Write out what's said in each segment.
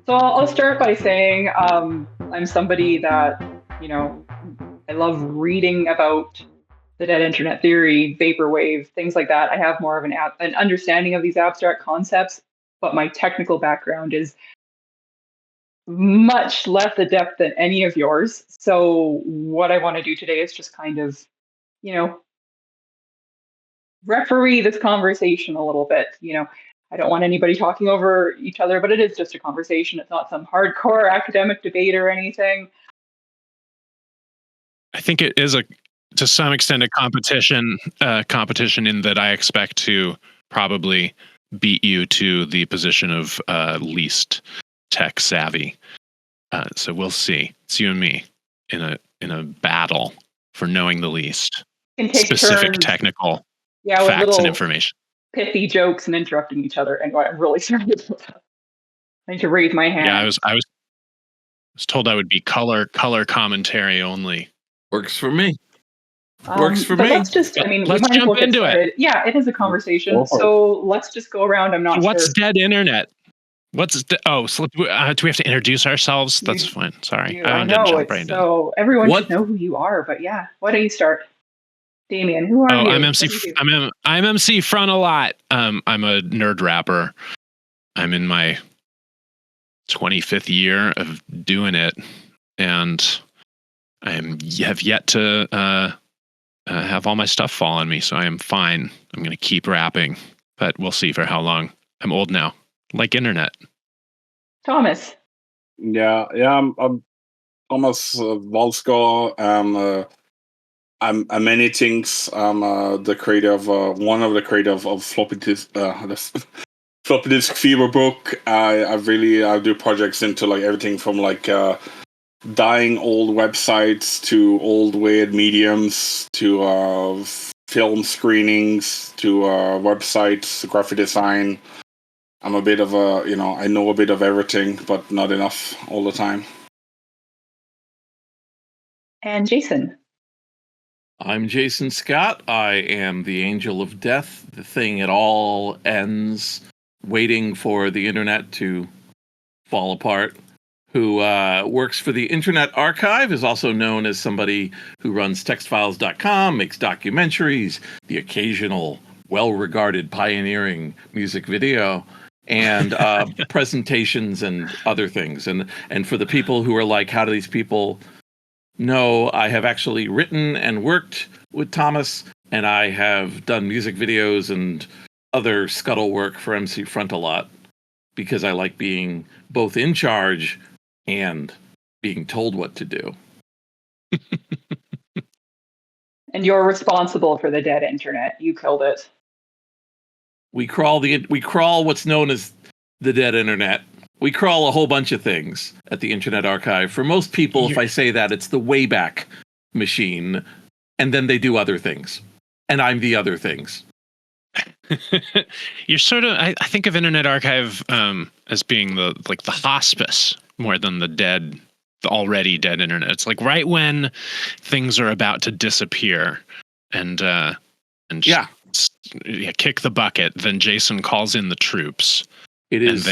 So I'll start by saying I'm somebody that, I love reading about the dead internet theory, vaporwave, things like that. I have more of an understanding of these abstract concepts, but my technical background is much less adept than any of yours. So what I want to do today is just kind of, you know, referee this conversation a little bit. I don't want anybody talking over each other, but it is just a conversation. It's not some hardcore academic debate or anything. I think it is to some extent a competition in that I expect to probably beat you to the position of least tech savvy. So we'll see. It's you and me in a battle for knowing the least specific turns, technical facts and information. Pithy jokes and interrupting each other. Anyway, I'm really sorry about that. I need to raise my hand. Yeah, I was told I would be color commentary only. Works for me. Works for me. Let's just, let's jump into it. Yeah, it is a conversation. So let's just go around. I'm not What's sure. Dead Internet? So do we have to introduce ourselves? That's fine. Sorry. I know. So everyone should know who you are, but yeah. Why don't you start? Damian, who are you? I'm MC Frontalot. I'm a nerd rapper. I'm in my 25th year of doing it, and I have yet to have all my stuff fall on me, so I am fine. I'm going to keep rapping, but we'll see for how long. I'm old now, like internet. Thomas. Yeah. I'm Thomas Walskaar. I'm many things. I'm the creator of one of the creators of Floppy Disk Fever book. I do projects into like everything from like dying old websites to old weird mediums to film screenings to websites, graphic design. I'm a bit of I know a bit of everything, but not enough all the time. And Jason. I'm Jason Scott. I am the angel of death, the thing it all ends, waiting for the internet to fall apart, who works for the Internet Archive, is also known as somebody who runs textfiles.com, makes documentaries, the occasional well-regarded pioneering music video, and presentations and other things. And for the people who are like, how do these people know? I have actually written and worked with Thomas, and I have done music videos and other scuttle work for MC Frontalot because I like being both in charge and being told what to do. And you're responsible for the dead internet. You killed it. We crawl what's known as the dead internet. We crawl a whole bunch of things at the Internet Archive. For most people, if I say that, it's the Wayback Machine, and then they do other things. And I'm the other things. You're sort of, I think of Internet Archive as being the hospice more than the already dead internet. It's like right when things are about to disappear and kick the bucket, then Jason calls in the troops. It is.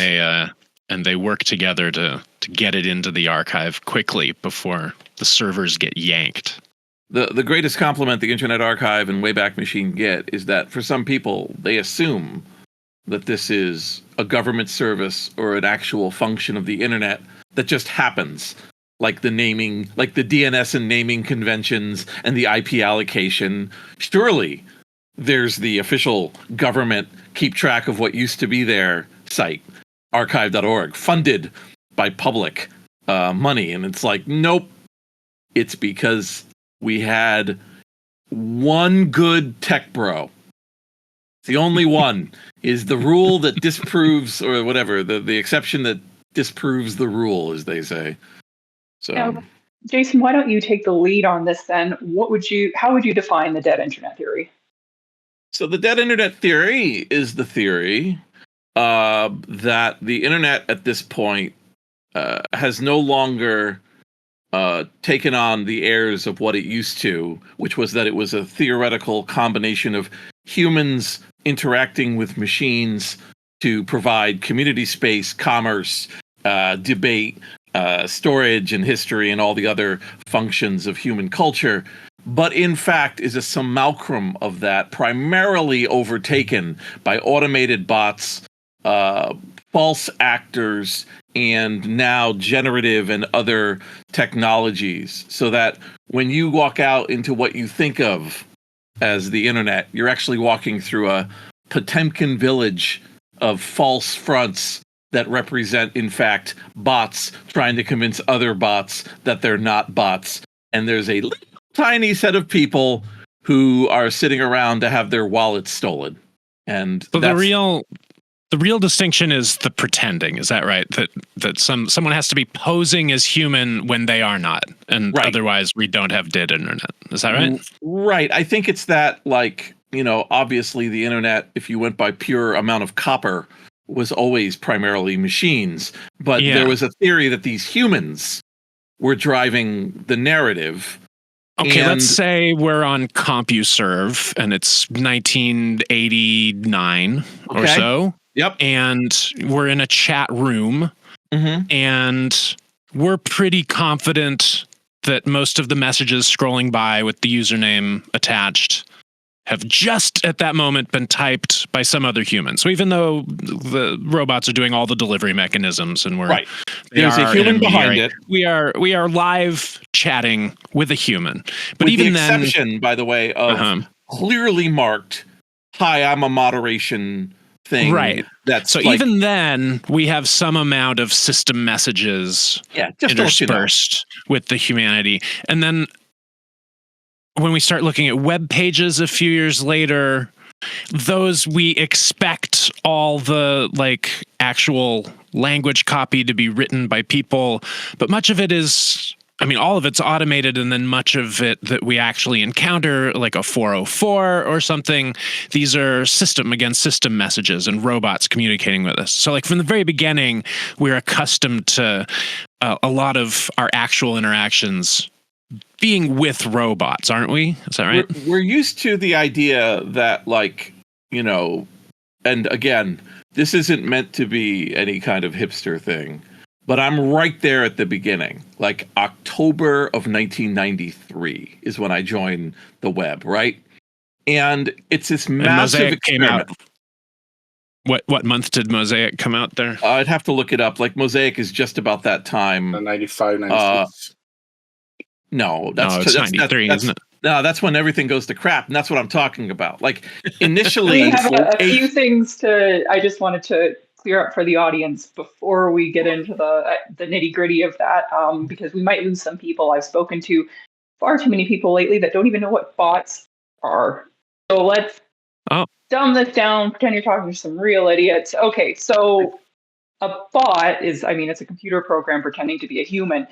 And they work together to get it into the archive quickly before the servers get yanked. The greatest compliment the Internet Archive and Wayback Machine get is that for some people, they assume that this is a government service or an actual function of the internet that just happens, like the naming, like the DNS and naming conventions and the IP allocation. Surely there's the official government keep track of what used to be there site, archive.org, funded by public money. And it's like, nope, it's because we had one good tech bro. The only one is the rule that disproves, or whatever, the exception that disproves the rule, as they say. So, Jason, why don't you take the lead on this then? How would you define the dead internet theory? So the dead internet theory is the theory that the internet at this point has no longer taken on the airs of what it used to, which was that it was a theoretical combination of humans interacting with machines to provide community space, commerce, debate, storage and history and all the other functions of human culture, but in fact is a simulacrum of that, primarily overtaken by automated bots, false actors, and now generative and other technologies, so that when you walk out into what you think of as the internet, you're actually walking through a Potemkin village of false fronts that represent, in fact, bots trying to convince other bots that they're not bots. And there's a little tiny set of people who are sitting around to have their wallets stolen. And so the real distinction is the pretending. Is that right? That someone has to be posing as human when they are not, and right. Otherwise we don't have dead internet. Is that right? Right. I think it's that, like, obviously the internet, if you went by pure amount of copper, was always primarily machines. But there was a theory that these humans were driving the narrative. Okay, let's say we're on CompuServe and it's 1989 or so. Yep. And we're in a chat room, and we're pretty confident that most of the messages scrolling by with the username attached have just at that moment been typed by some other human. So even though the robots are doing all the delivery mechanisms and there's a human behind it. We are live chatting with a human. But with even the exception, by the way, of clearly marked, "Hi, I'm a moderation thing." Right. That's so even then we have some amount of system messages interspersed with the humanity. And then when we start looking at web pages a few years later, those we expect all the actual language copy to be written by people, but much of it is, all of it's automated, and then much of it that we actually encounter, like a 404 or something, these are system against system messages and robots communicating with us. So from the very beginning, we're accustomed to a lot of our actual interactions being with robots, aren't we? Is that right? We're used to the idea that, and again, this isn't meant to be any kind of hipster thing, but I'm right there at the beginning. October of 1993 is when I joined the web, right? And it's this massive experiment. What month did Mosaic come out there? I'd have to look it up. Mosaic is just about that time. 95, 96. No, it's 93, isn't it? No, that's when everything goes to crap, and that's what I'm talking about. Initially, we have a few things I just wanted to clear up for the audience before we get into the nitty gritty of that, because we might lose some people. I've spoken to far too many people lately that don't even know what bots are. So let's dumb this down, pretend you're talking to some real idiots. Okay, so a bot is, it's a computer program pretending to be a human.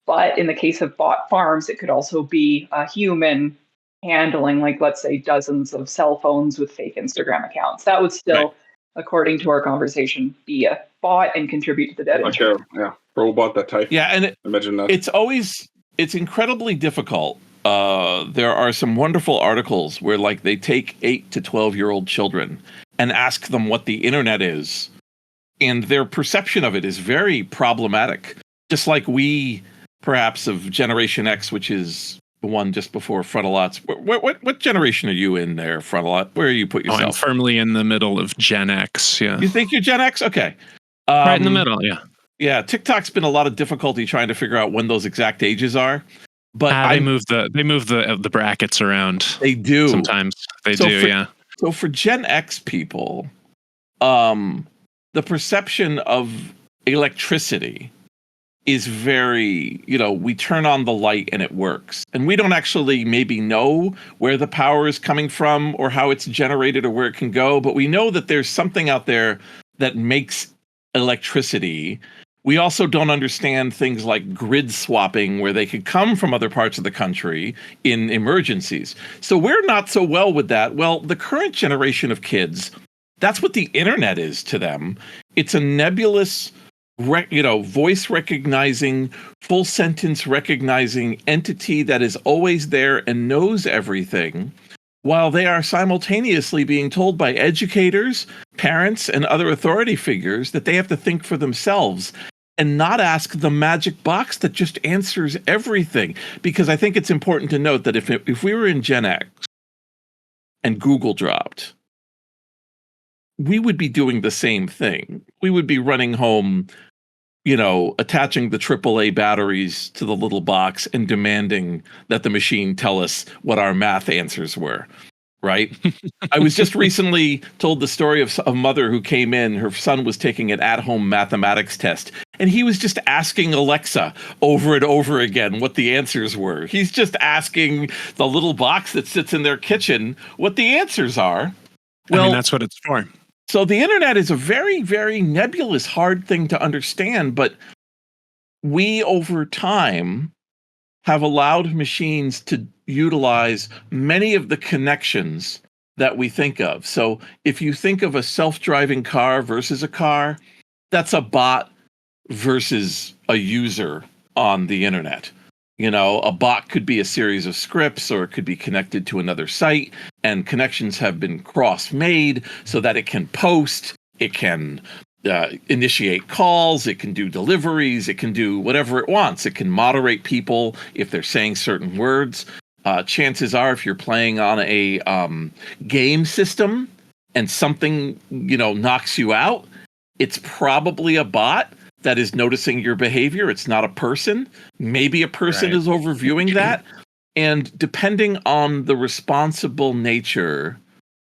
But in the case of bot farms, it could also be a human handling, let's say, dozens of cell phones with fake Instagram accounts. That would still, according to our conversation, be a bot and contribute to the dead internet. Robot that type. Yeah, and imagine that. It's incredibly difficult. There are some wonderful articles where they take 8 to 12-year-old children and ask them what the internet is, and their perception of it is very problematic. Just like we, perhaps, of Generation X, which is the one just before Frontalot's. What generation are you in there, Frontalot? Where you put yourself? I'm firmly in the middle of Gen X. Yeah. You think you're Gen X? Okay. Right in the middle. Yeah. Yeah. TikTok's been a lot of difficulty trying to figure out when those exact ages are. But they move the brackets around. They do sometimes. They do. Yeah. So for Gen X people, the perception of electricity is very, we turn on the light and it works. And we don't actually maybe know where the power is coming from or how it's generated or where it can go, but we know that there's something out there that makes electricity. We also don't understand things like grid swapping, where they could come from other parts of the country in emergencies. So we're not so well with that. Well, the current generation of kids, that's what the internet is to them. It's a nebulous, voice recognizing, full sentence recognizing entity that is always there and knows everything, while they are simultaneously being told by educators, parents, and other authority figures that they have to think for themselves. and not ask the magic box that just answers everything. Because I think it's important to note that if we were in Gen X and Google dropped, we would be doing the same thing. We would be running home, attaching the AAA batteries to the little box and demanding that the machine tell us what our math answers were. Right? I was just recently told the story of a mother who came in. Her son was taking an at-home mathematics test, and he was just asking Alexa over and over again what the answers were. He's just asking the little box that sits in their kitchen what the answers are. Well, that's what it's for. So the internet is a very, very nebulous, hard thing to understand, but we, over time, have allowed machines to utilize many of the connections that we think of. So if you think of a self-driving car versus a car, that's a bot versus a user on the internet. A bot could be a series of scripts, or it could be connected to another site, and connections have been cross-made so that it can post, it can initiate calls, it can do deliveries, it can do whatever it wants. It can moderate people if they're saying certain words. Chances are, if you're playing on a game system and something, knocks you out, it's probably a bot that is noticing your behavior. It's not a person. Maybe a person is overviewing that. And depending on the responsible nature,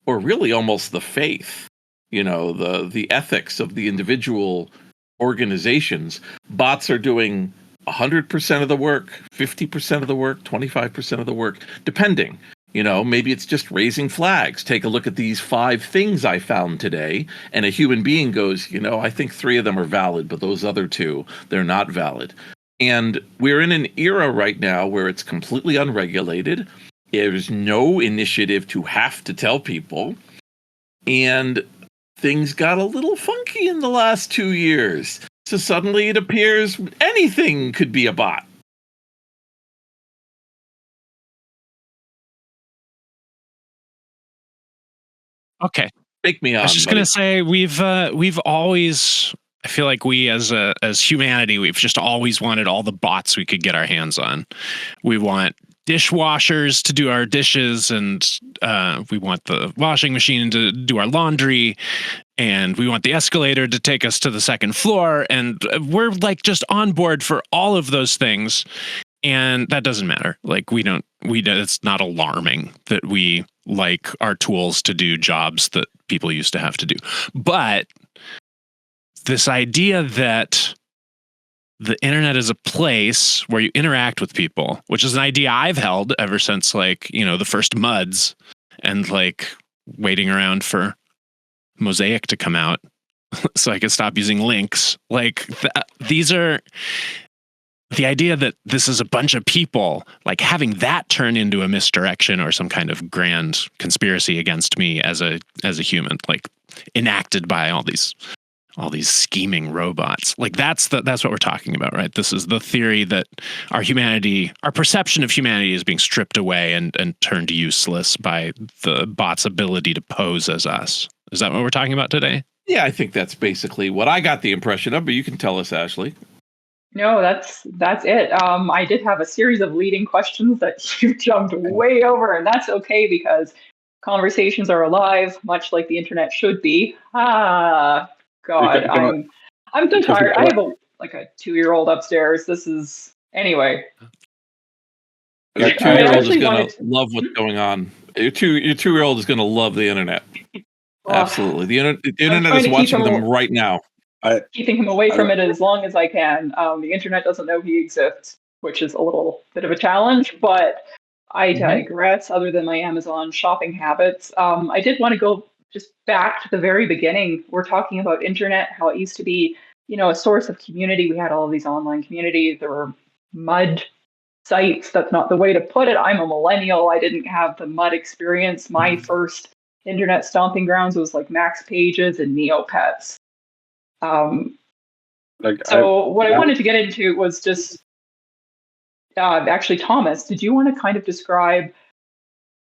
or really almost the faith, the ethics of the individual organizations, bots are doing 100% of the work, 50% of the work, 25% of the work, depending. Maybe it's just raising flags. Take a look at these 5 things I found today. And a human being goes, I think 3 of them are valid, but those other 2, they're not valid. And we're in an era right now where it's completely unregulated. There's no initiative to have to tell people. And things got a little funky in the last 2 years. So suddenly it appears anything could be a bot. Okay. Take me on. I was just going to say we've always, I feel like we as humanity, we've just always wanted all the bots we could get our hands on. We want dishwashers to do our dishes, and we want the washing machine to do our laundry, and we want the escalator to take us to the second floor, and we're like just on board for all of those things. And that doesn't matter. Like it's not alarming that we like our tools to do jobs that people used to have to do. But this idea that the internet is a place where you interact with people, which is an idea I've held ever since the first MUDs, and waiting around for Mosaic to come out so I could stop using links. These are the idea that this is a bunch of people, having that turn into a misdirection or some kind of grand conspiracy against me as a human, enacted by all these scheming robots. That's what we're talking about, right? This is the theory that our perception of humanity is being stripped away and turned useless by the bot's ability to pose as us. Is that what we're talking about today? Yeah, I think that's basically what I got the impression of, but you can tell us, Ashley. No, that's it. I did have a series of leading questions that you jumped way over, and that's okay because conversations are alive, much like the internet should be. God, I'm so tired. I have a 2-year-old upstairs. This is anyway. Your 2-year-old is going to love what's going on. Your 2-year-old is going to love the internet. Absolutely, the internet is watching them right now. Keeping him away from it as long as I can. The internet doesn't know he exists, which is a little bit of a challenge, but I digress. Other than my Amazon shopping habits, I did want to go just back to the very beginning. We're talking about internet, how it used to be, a source of community. We had all of these online communities. There were MUD sites. That's not the way to put it. I'm a millennial. I didn't have the MUD experience. My first internet stomping grounds was Max Pages and Neopets. What I wanted to get into was just actually, Thomas, did you want to kind of describe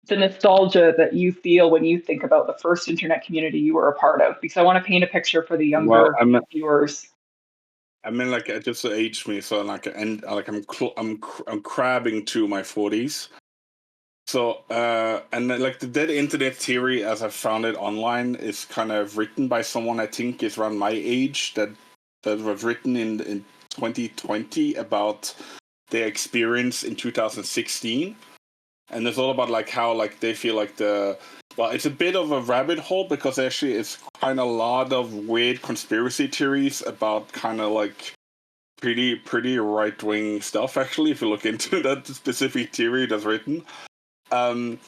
the nostalgia that you feel when you think about the first internet community you were a part of? Because I want to paint a picture for the younger viewers. I mean, like, it just aged me, so like, and like, I'm crabbing to my 40s. So, and then, like, the dead internet theory, as I found it online, is kind of written by someone I think is around my age, that was written in 2020 about their experience in 2016. And it's all about like how like they feel like it's a bit of a rabbit hole, because actually it's kind of a lot of weird conspiracy theories about kind of like pretty right wing stuff, actually, if you look into that specific theory that's written. And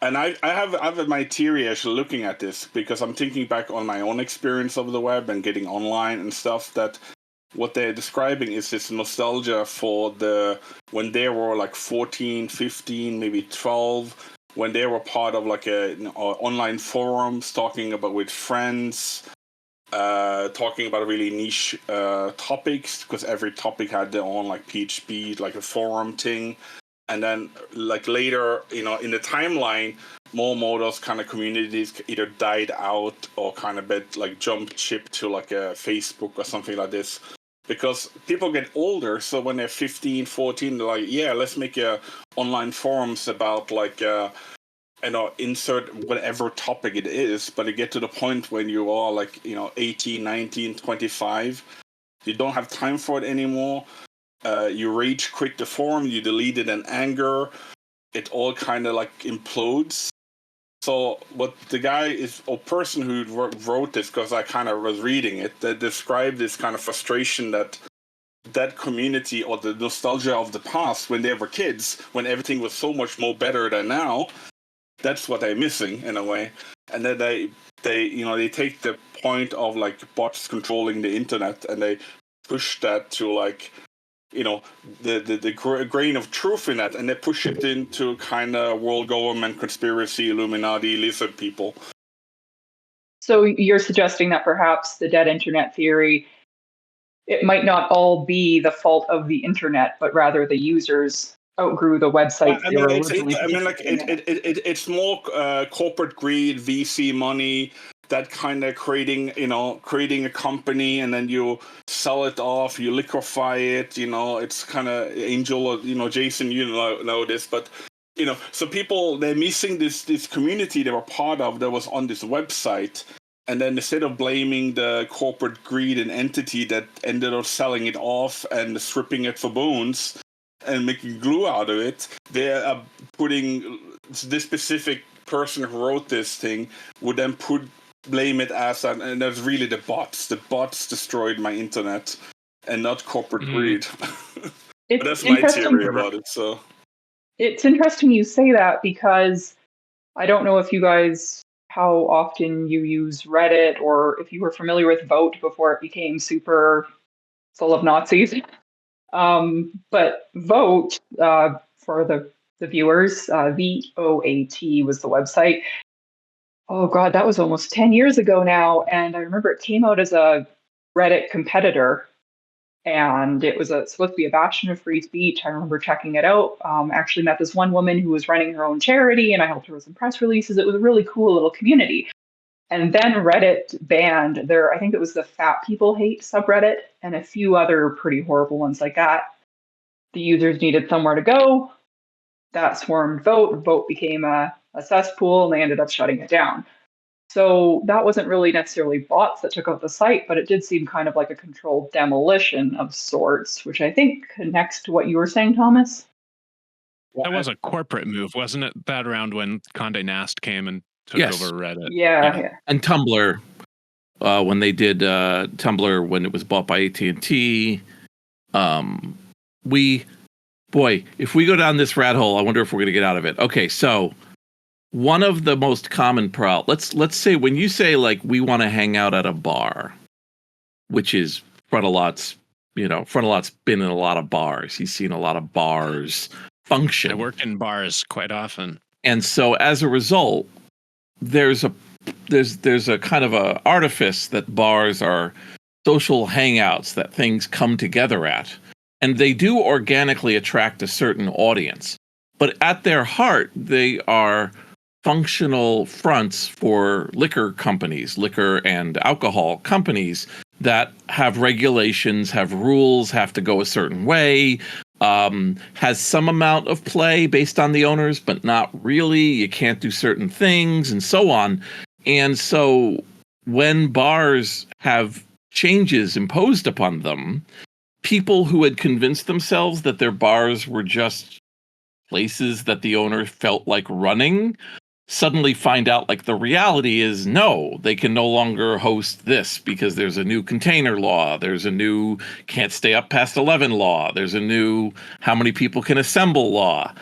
I have my theory actually looking at this, because I'm thinking back on my own experience of the web and getting online and stuff, that what they're describing is this nostalgia for when they were like 14, 15, maybe 12, when they were part of like online forums, talking about with friends, talking about really niche topics, because every topic had their own like PHP, like a forum thing. And then like later, in the timeline, more those kind of communities either died out or kind of like jumped ship to like a Facebook or something like this. Because people get older, so when they're 15, 14, they're like, yeah, let's make online forums about like, insert whatever topic it is. But you get to the point when you are like, 18, 19, 25, you don't have time for it anymore. You rage quit the forum, you delete it in anger. It all kind of like implodes. So what the guy or person who wrote this, because I kind of was reading it, that described this kind of frustration that community, or the nostalgia of the past when they were kids, when everything was so much more better than now, that's what they're missing in a way. And then they take the point of like bots controlling the internet, and they push that to like, the grain of truth in that, and they push it into kind of world government, conspiracy, Illuminati, lizard people. So you're suggesting that perhaps the dead internet theory, it might not all be the fault of the internet, but rather the users outgrew the websites they were originally participating in. It's more corporate greed, VC money, that kind of creating a company, and then you sell it off, you liquefy it. It's kind of Angel, Jason, know this, but so people, they're missing this community they were part of that was on this website. And then instead of blaming the corporate greed and entity that ended up selling it off and stripping it for bones and making glue out of it, they're putting this specific person who wrote this thing would then blame it as and that's really the bots. The bots destroyed my internet, and not corporate greed. But that's my theory about it. So it's interesting you say that, because I don't know if you guys, how often you use Reddit, or if you were familiar with Vote before it became super full of Nazis. But Vote, for the viewers, VOAT was the website. Oh God, that was almost 10 years ago now. And I remember it came out as a Reddit competitor, and it was supposed to be a bastion of free speech. I remember checking it out. Actually met this one woman who was running her own charity, and I helped her with some press releases. It was a really cool little community. And then Reddit banned I think it was the Fat People Hate subreddit, and a few other pretty horrible ones like that. The users needed somewhere to go. That swarmed Vote. Vote became a cesspool, and they ended up shutting it down. So that wasn't really necessarily bots that took out the site, but it did seem kind of like a controlled demolition of sorts, which I think connects to what you were saying, Thomas. That was a corporate move, wasn't it? That around when Condé Nast came and took over Reddit. Yeah. And Tumblr, when they did Tumblr, when it was bought by AT&T, if we go down this rat hole, I wonder if we're going to get out of it. Okay, so one of the most common let's say when you say like we want to hang out at a bar, which is Frontalot's been in a lot of bars. He's seen a lot of bars function. I work in bars quite often. And so as a result, there's a kind of a artifice that bars are social hangouts that things come together at. And they do organically attract a certain audience. But at their heart, they are functional fronts for liquor and alcohol companies that have regulations, have rules, have to go a certain way, has some amount of play based on the owners, but not really. You can't do certain things and so on. And so when bars have changes imposed upon them, people who had convinced themselves that their bars were just places that the owner felt like running suddenly find out like the reality is no, they can no longer host this because there's a new container law, there's a new can't stay up past 11 law, there's a new how many people can assemble law.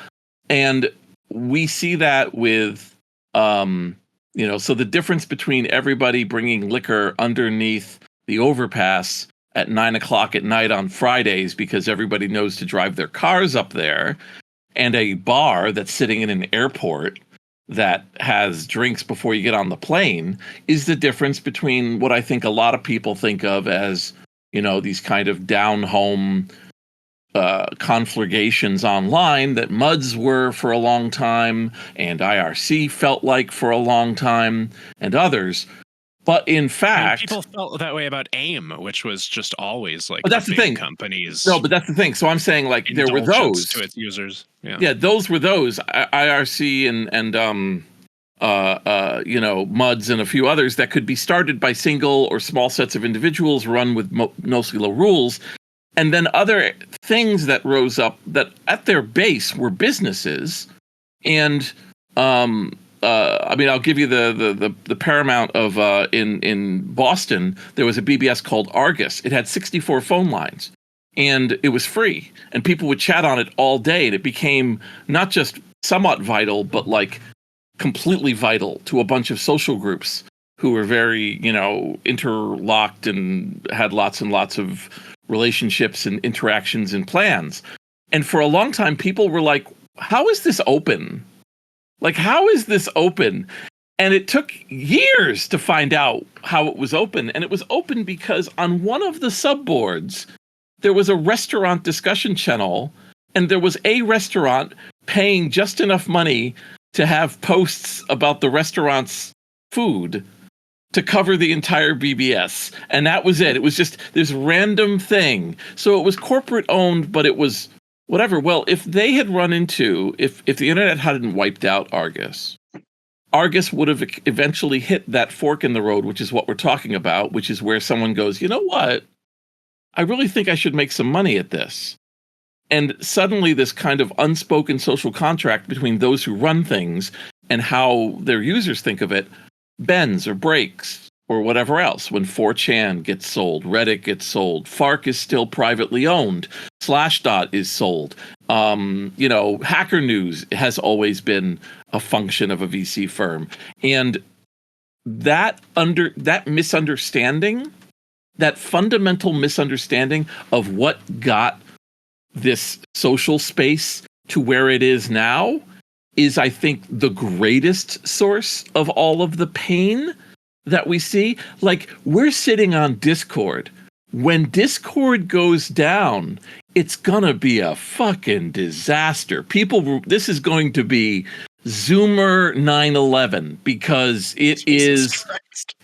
And we see that with so the difference between everybody bringing liquor underneath the overpass at 9:00 at night on Fridays because everybody knows to drive their cars up there, and a bar that's sitting in an airport that has drinks before you get on the plane is the difference between what I think a lot of people think of as, these kind of down-home conflagrations online that MUDs were for a long time and IRC felt like for a long time and others. But in fact, people felt that way about AIM, which was just always like. But that's the thing. Companies. No, but that's the thing. So I'm saying like there were those to its users. Yeah, those were those IRC and MUDs and a few others that could be started by single or small sets of individuals, run with mostly low rules, and then other things that rose up that at their base were businesses and. I'll give you the paramount of in Boston. There was a BBS called Argus. It had 64 phone lines, and it was free, and people would chat on it all day. And it became not just somewhat vital, but like completely vital to a bunch of social groups who were very, interlocked and had lots and lots of relationships and interactions and plans. And for a long time, people were like, "How is this open? Like, how is this open?" And it took years to find out how it was open. And it was open because on one of the subboards, there was a restaurant discussion channel, and there was a restaurant paying just enough money to have posts about the restaurant's food to cover the entire BBS. And that was it. It was just this random thing. So it was corporate owned, but it was whatever. Well, if they had run into, if the internet hadn't wiped out Argus would have eventually hit that fork in the road, which is what we're talking about, which is where someone goes, you know what? I really think I should make some money at this. And suddenly this kind of unspoken social contract between those who run things and how their users think of it bends or breaks. Or whatever else. When 4chan gets sold, Reddit gets sold, Fark is still privately owned, Slashdot is sold. Hacker News has always been a function of a VC firm. And that misunderstanding, that fundamental misunderstanding of what got this social space to where it is now is, I think, the greatest source of all of the pain that we see. Like, we're sitting on Discord. When Discord goes down, it's gonna be a fucking disaster. This is going to be Zoomer 9/11 because it is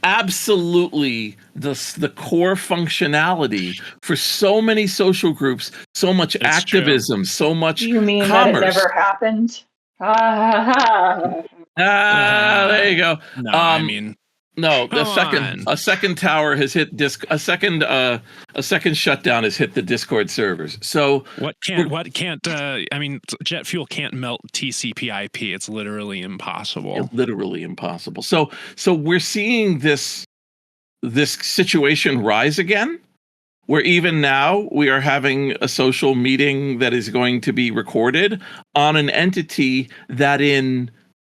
absolutely the core functionality for so many social groups, so much activism, so much You mean commerce. That it never happened? There you go. No, a second tower has hit a second shutdown has hit the Discord servers. So jet fuel can't melt TCP/IP. It's literally impossible. So we're seeing this situation rise again, where even now we are having a social meeting that is going to be recorded on an entity that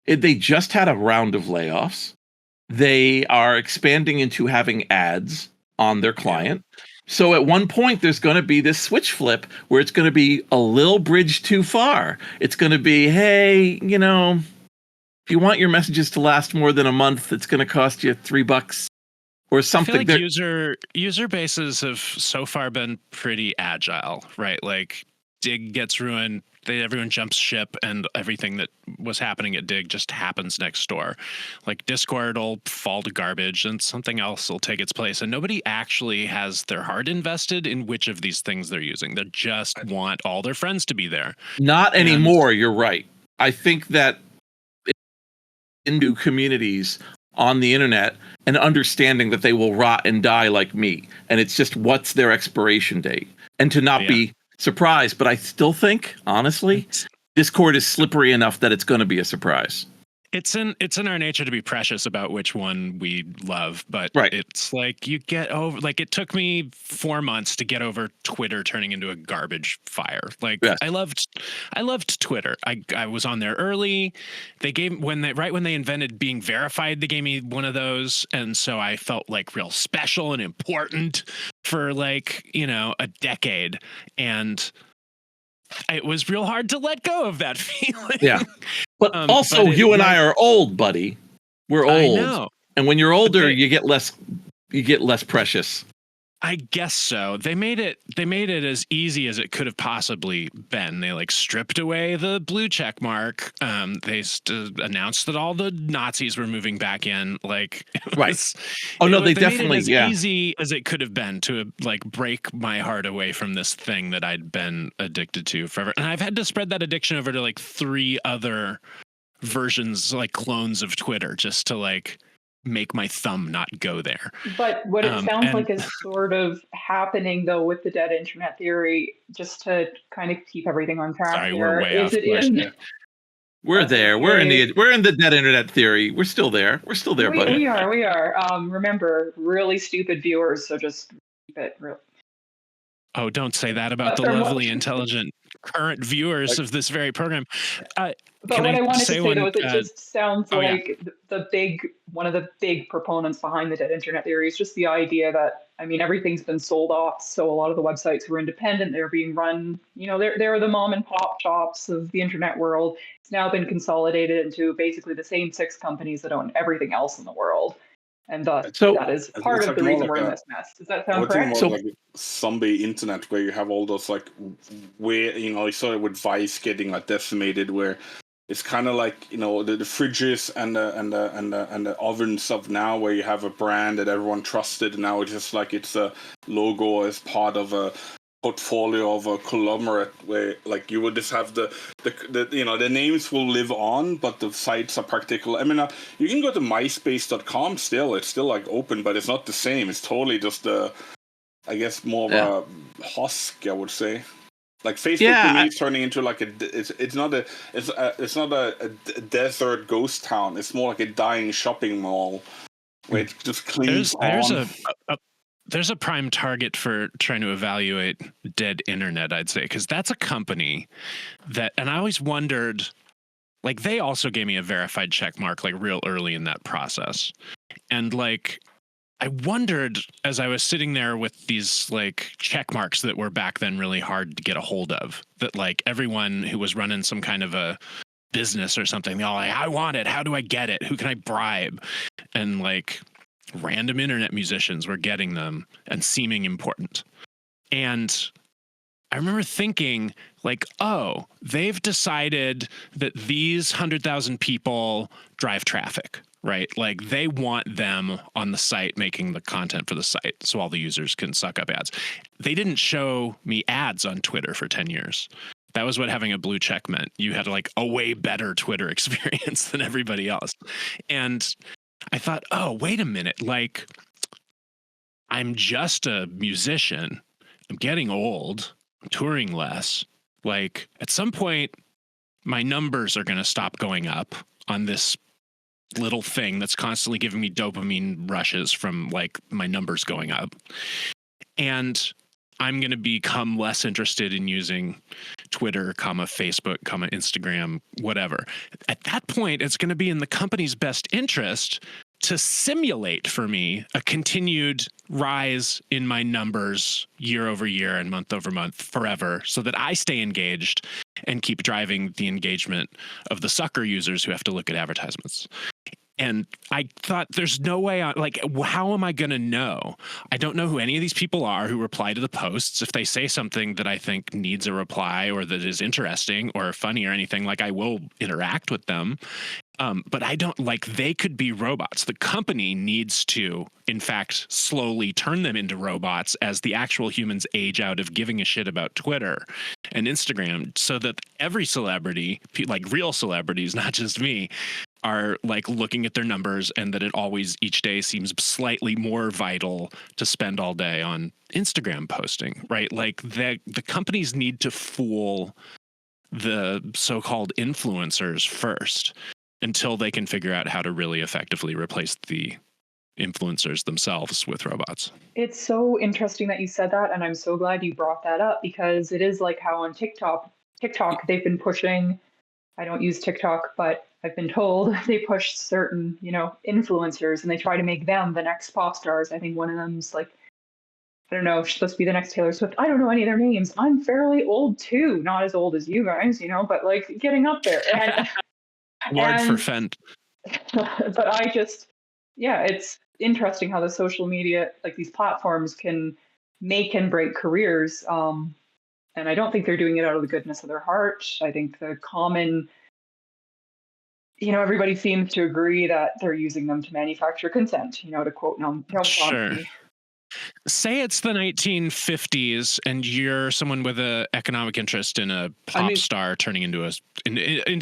they just had a round of layoffs. They are expanding into having ads on their client. So at one point, there's going to be this switch flip where it's going to be a little bridge too far. It's going to be, hey, if you want your messages to last more than a month, it's going to cost you $3 or something. I feel like user bases have so far been pretty agile, right? Like, Dig gets ruined, everyone jumps ship, and everything that was happening at Dig just happens next door. Like Discord will fall to garbage, and something else will take its place, and nobody actually has their heart invested in which of these things they're using. They just want all their friends to be there. Not anymore. You're right. I think that into communities on the internet and understanding that they will rot and die like me, and it's just what's their expiration date, and to not be surprised. But I still think, honestly, Discord is slippery enough that it's going to be a surprise. It's in our nature to be precious about which one we love, but it's like you get over. Like it took me 4 months to get over Twitter turning into a garbage fire. Like I loved Twitter. I was on there early. They gave when they invented being verified, they gave me one of those, and so I felt like real special and important for like a decade, and it was real hard to let go of that feeling. Yeah. But also, you and I are old, buddy. We're old. I know. And when you're older, you get less precious. I guess so. They made it as easy as it could have possibly been. They like stripped away the blue check mark. They announced that all the Nazis were moving back in. Like, they definitely made it as easy as it could have been to like break my heart away from this thing that I'd been addicted to forever. And I've had to spread that addiction over to like 3 other versions, like clones of Twitter, just to like make my thumb not go there. But what it sounds like is sort of happening though with the dead internet theory, just to kind of keep everything on track. Sorry, we're way off. We're there. Okay. We're in the dead internet theory. We're still there. We're still there, buddy. We are. Remember, really stupid viewers, so just keep it real. Oh, don't say that about the lovely, intelligent current viewers of this very program. But what I wanted to say though is it just sounds like one of the big proponents behind the dead internet theory is just the idea that, I mean, everything's been sold off. So a lot of the websites were independent. They're being run, they're the mom and pop shops of the internet world. It's now been consolidated into basically the same 6 companies that own everything else in the world. And thus, that is part of the reason we're in this mess. Does that sound correct? So, like zombie internet, where you have all those like, where you saw it with Vice getting like decimated, where it's kind of like the fridges and the ovens of now, where you have a brand that everyone trusted, and now it's just like it's a logo as part of a portfolio of a conglomerate, where like you would just have the names will live on, but the sites are practical. I mean, you can go to myspace.com still. It's still like open, but it's not the same. It's totally just I guess more of a husk, I would say. Like Facebook to me is turning into like it's not a desert ghost town. It's more like a dying shopping mall where it just clings on. There's a prime target for trying to evaluate dead internet, I'd say, because that's a company that, and I always wondered, like, they also gave me a verified check mark, like, real early in that process. And, like, I wondered as I was sitting there with these, like, check marks that were back then really hard to get a hold of, that, like, everyone who was running some kind of a business or something, they're all like, I want it. How do I get it? Who can I bribe? And, like, random internet musicians were getting them and seeming important. And I remember thinking, like, oh, they've decided that these 100,000 people drive traffic, right? Like, they want them on the site making the content for the site so all the users can suck up ads. They didn't show me ads on Twitter for 10 years. That was what having a blue check meant. You had like a way better Twitter experience than everybody else. And I thought, oh, wait a minute. Like, I'm just a musician. I'm getting old. I'm touring less. Like, at some point, my numbers are going to stop going up on this little thing that's constantly giving me dopamine rushes from, like, my numbers going up. And I'm going to become less interested in using Twitter, Facebook, Instagram, whatever. At that point, it's going to be in the company's best interest to simulate for me a continued rise in my numbers year over year and month over month forever, so that I stay engaged and keep driving the engagement of the sucker users who have to look at advertisements. And I thought, there's no way how am I going to know? I don't know who any of these people are who reply to the posts. If they say something that I think needs a reply or that is interesting or funny or anything, I will interact with them. But I don't they could be robots. The company needs to, in fact, slowly turn them into robots as the actual humans age out of giving a shit about Twitter and Instagram, so that every celebrity, real celebrities, not just me, are looking at their numbers, and that it always each day seems slightly more vital to spend all day on Instagram posting, right? The companies need to fool the so-called influencers first, until they can figure out how to really effectively replace the influencers themselves with robots. It's so interesting that you said that, and I'm so glad you brought that up, because it is like how on TikTok they've been pushing, I don't use TikTok, but I've been told they push certain, influencers, and they try to make them the next pop stars. I think one of them's I don't know, she's supposed to be the next Taylor Swift. I don't know any of their names. I'm fairly old too, not as old as you guys, but getting up there. And Word for Fent. But it's interesting how the social media, these platforms, can make and break careers. And I don't think they're doing it out of the goodness of their heart. I think the common, everybody seems to agree that they're using them to manufacture consent, to quote Noam Chomsky. Sure. Say it's the 1950s and you're someone with an economic interest in a pop star turning into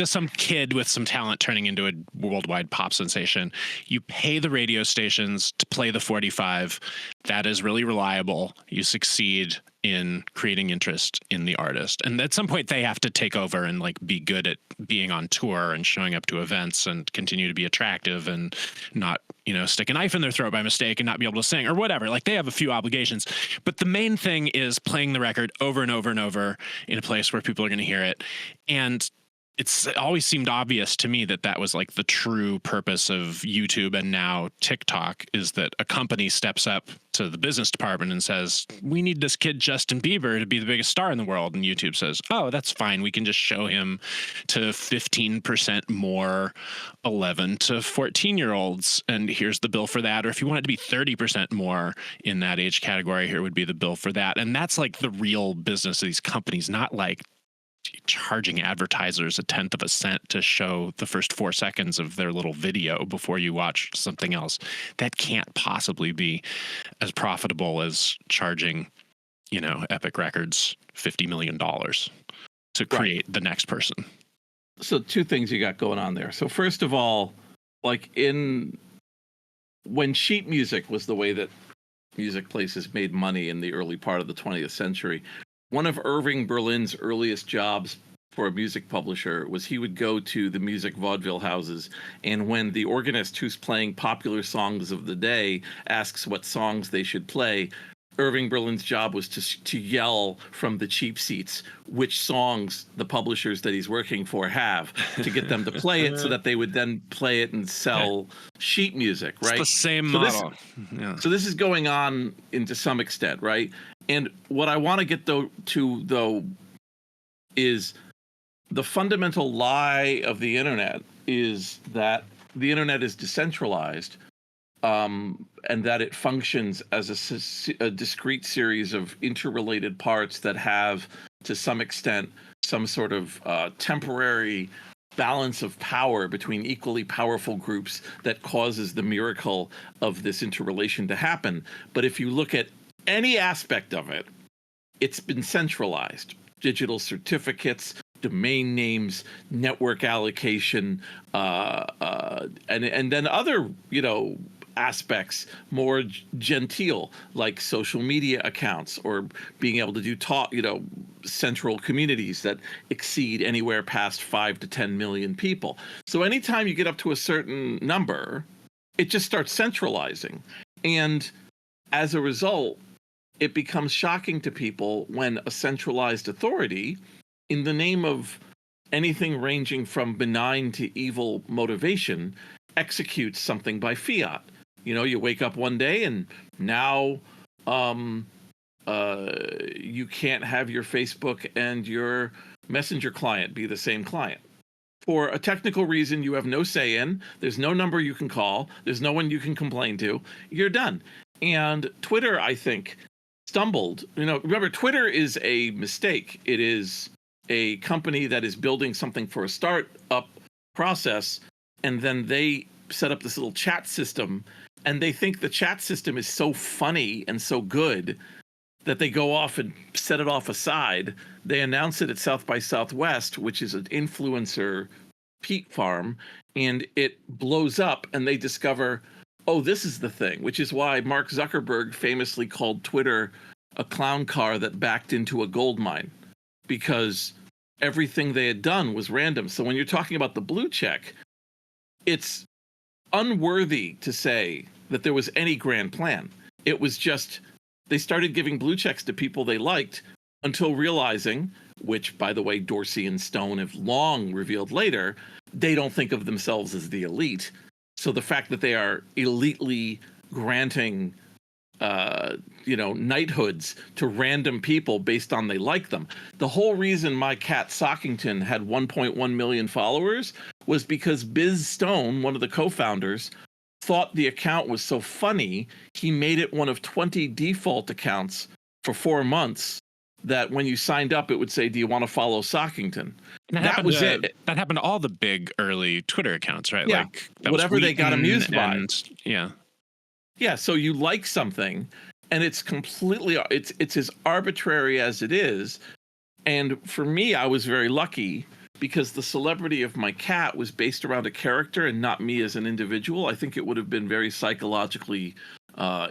some kid with some talent turning into a worldwide pop sensation. You pay the radio stations to play the 45. That is really reliable. You succeed in creating interest in the artist. And at some point they have to take over and be good at being on tour and showing up to events and continue to be attractive and not, stick a knife in their throat by mistake and not be able to sing or whatever. They have a few obligations, but the main thing is playing the record over and over and over in a place where people are going to hear it. And it's always seemed obvious to me that was the true purpose of YouTube and now TikTok, is that a company steps up to the business department and says, we need this kid Justin Bieber to be the biggest star in the world. And YouTube says, oh, that's fine. We can just show him to 15% more 11 to 14-year-olds. And here's the bill for that. Or if you want it to be 30% more in that age category, here would be the bill for that. And that's the real business of these companies, not charging advertisers a tenth of a cent to show the first 4 seconds of their little video before you watch something else. That can't possibly be as profitable as charging, Epic Records $50 million to create the next person. So two things you got going on there. So first of all, when sheet music was the way that music places made money in the early part of the 20th century, one of Irving Berlin's earliest jobs for a music publisher was he would go to the music vaudeville houses, and when the organist who's playing popular songs of the day asks what songs they should play, Irving Berlin's job was to yell from the cheap seats which songs the publishers that he's working for have, to get them to play it so that they would then play it and sell sheet music, right? It's the same model. So this is going on to some extent, right? And what I want to get to is the fundamental lie of the internet is that the internet is decentralized, and that it functions as a discrete series of interrelated parts that have, to some extent, some sort of temporary balance of power between equally powerful groups that causes the miracle of this interrelation to happen. But if you look at any aspect of it, it's been centralized. Digital certificates, domain names, network allocation, and then other, aspects more genteel, like social media accounts or being able to do central communities that exceed anywhere past 5 to 10 million people. So anytime you get up to a certain number, it just starts centralizing. And as a result, it becomes shocking to people when a centralized authority, in the name of anything ranging from benign to evil motivation, executes something by fiat. You wake up one day and now you can't have your Facebook and your Messenger client be the same client. for a technical reason you have no say in. There's no number you can call. There's no one you can complain to. You're done. And Twitter, I think, stumbled. Remember, Twitter is a mistake. It is a company that is building something for a startup process, and then they set up this little chat system, and they think the chat system is so funny and so good that they go off and set it off aside. They announce it at South by Southwest, which is an influencer peat farm, and it blows up, and they discover, oh, this is the thing, which is why Mark Zuckerberg famously called Twitter a clown car that backed into a gold mine, because everything they had done was random. So when you're talking about the blue check, it's unworthy to say that there was any grand plan. It was just they started giving blue checks to people they liked until realizing, which, by the way, Dorsey and Stone have long revealed later, they don't think of themselves as the elite. So the fact that they are elitely granting knighthoods to random people based on they like them. The whole reason my cat Sockington had 1.1 million followers was because Biz Stone, one of the co-founders, thought the account was so funny, he made it one of 20 default accounts for 4 months that when you signed up, it would say, do you want to follow Sockington? That was it. That happened to all the big early Twitter accounts, right? Yeah. Like whatever they got amused by. Yeah. Yeah, so you like something, and it's completely, it's as arbitrary as it is. And for me, I was very lucky because the celebrity of my cat was based around a character and not me as an individual. I think it would have been very psychologically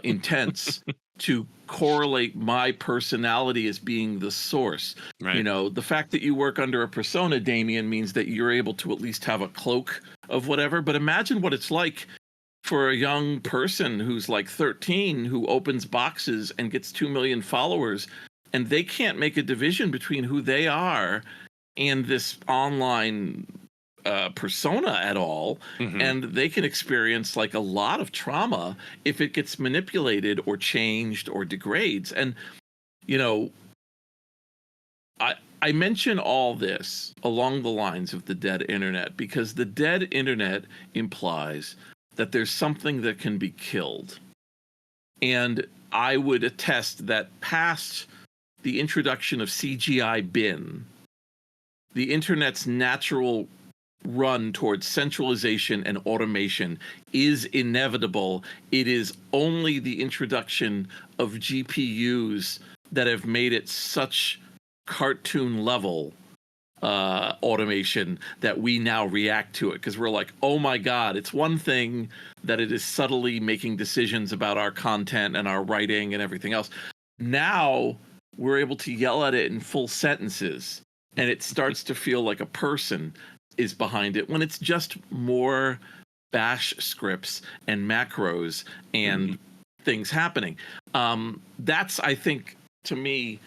intense to correlate my personality as being the source. Right. The fact that you work under a persona, Damian, means that you're able to at least have a cloak of whatever. But imagine what it's like for a young person who's like 13 who opens boxes and gets 2 million followers, and they can't make a division between who they are and this online persona at all. Mm-hmm. And they can experience like a lot of trauma if it gets manipulated or changed or degrades. And, I mention all this along the lines of the dead internet because the dead internet implies that there's something that can be killed. And I would attest that past the introduction of CGI bin, the internet's natural run towards centralization and automation is inevitable. It is only the introduction of GPUs that have made it such cartoon level automation that we now react to it, because we're like, oh my God, it's one thing that it is subtly making decisions about our content and our writing and everything else. Now we're able to yell at it in full sentences, and it starts to feel like a person is behind it when it's just more bash scripts and macros and things happening. That's, I think, to me,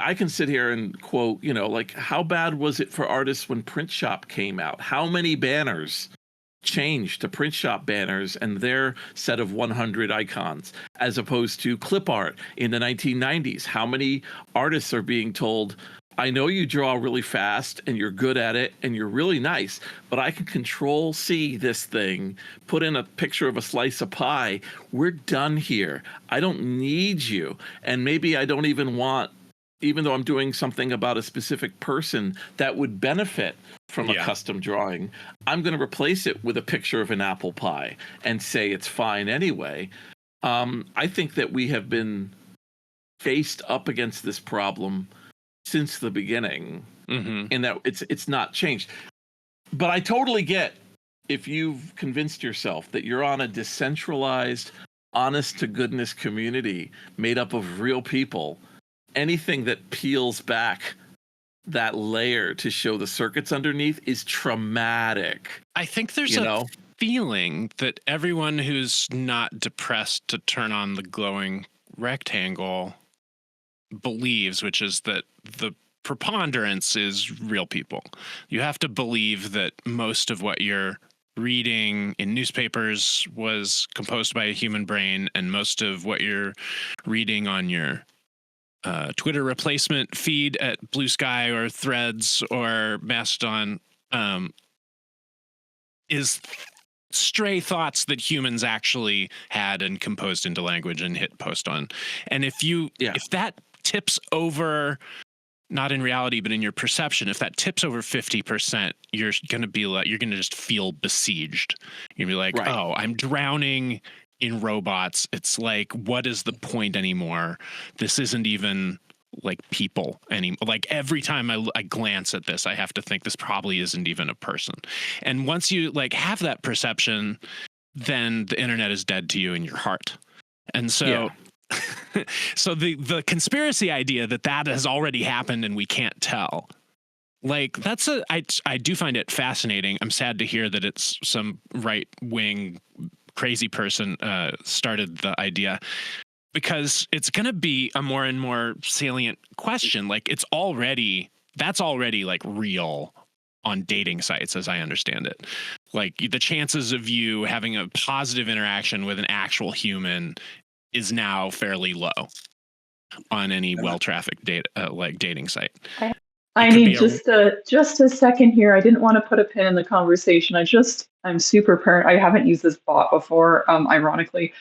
I can sit here and quote, like, how bad was it for artists when Print Shop came out? How many banners changed to Print Shop banners and their set of 100 icons, as opposed to clip art in the 1990s? How many artists are being told, I know you draw really fast and you're good at it and you're really nice, but I can control C this thing, put in a picture of a slice of pie. We're done here. I don't need you. And maybe I don't even want, even though I'm doing something about a specific person that would benefit from a custom drawing, I'm going to replace it with a picture of an apple pie and say it's fine anyway. I think that we have been faced up against this problem since the beginning, and that it's not changed. But I totally get if you've convinced yourself that you're on a decentralized, honest to goodness community made up of real people. Anything that peels back that layer to show the circuits underneath is traumatic. I think there's a feeling that everyone who's not depressed to turn on the glowing rectangle believes, which is that the preponderance is real people. You have to believe that most of what you're reading in newspapers was composed by a human brain, and most of what you're reading on your Twitter replacement feed at Blue Sky or Threads or Mastodon is stray thoughts that humans actually had and composed into language and hit post on. And if that tips over, not in reality, but in your perception, if that tips over 50%, you're going to just feel besieged. You're going to be like, Right. oh, I'm drowning in robots. It's like, what is the point anymore? This isn't even like people anymore. Like every time I glance at this, I have to think this probably isn't even a person. And once you like have that perception, then the internet is dead to you in your heart. And so, so the conspiracy idea that has already happened and we can't tell, like I do find it fascinating. I'm sad to hear that it's some right wing crazy person started the idea, because it's going to be a more and more salient question. Like that's already like real on dating sites, as I understand it. Like the chances of you having a positive interaction with an actual human is now fairly low on any well-trafficked dating site. I need just a second here. I didn't want to put a pin in the conversation. I'm super paranoid. I haven't used this bot before, ironically.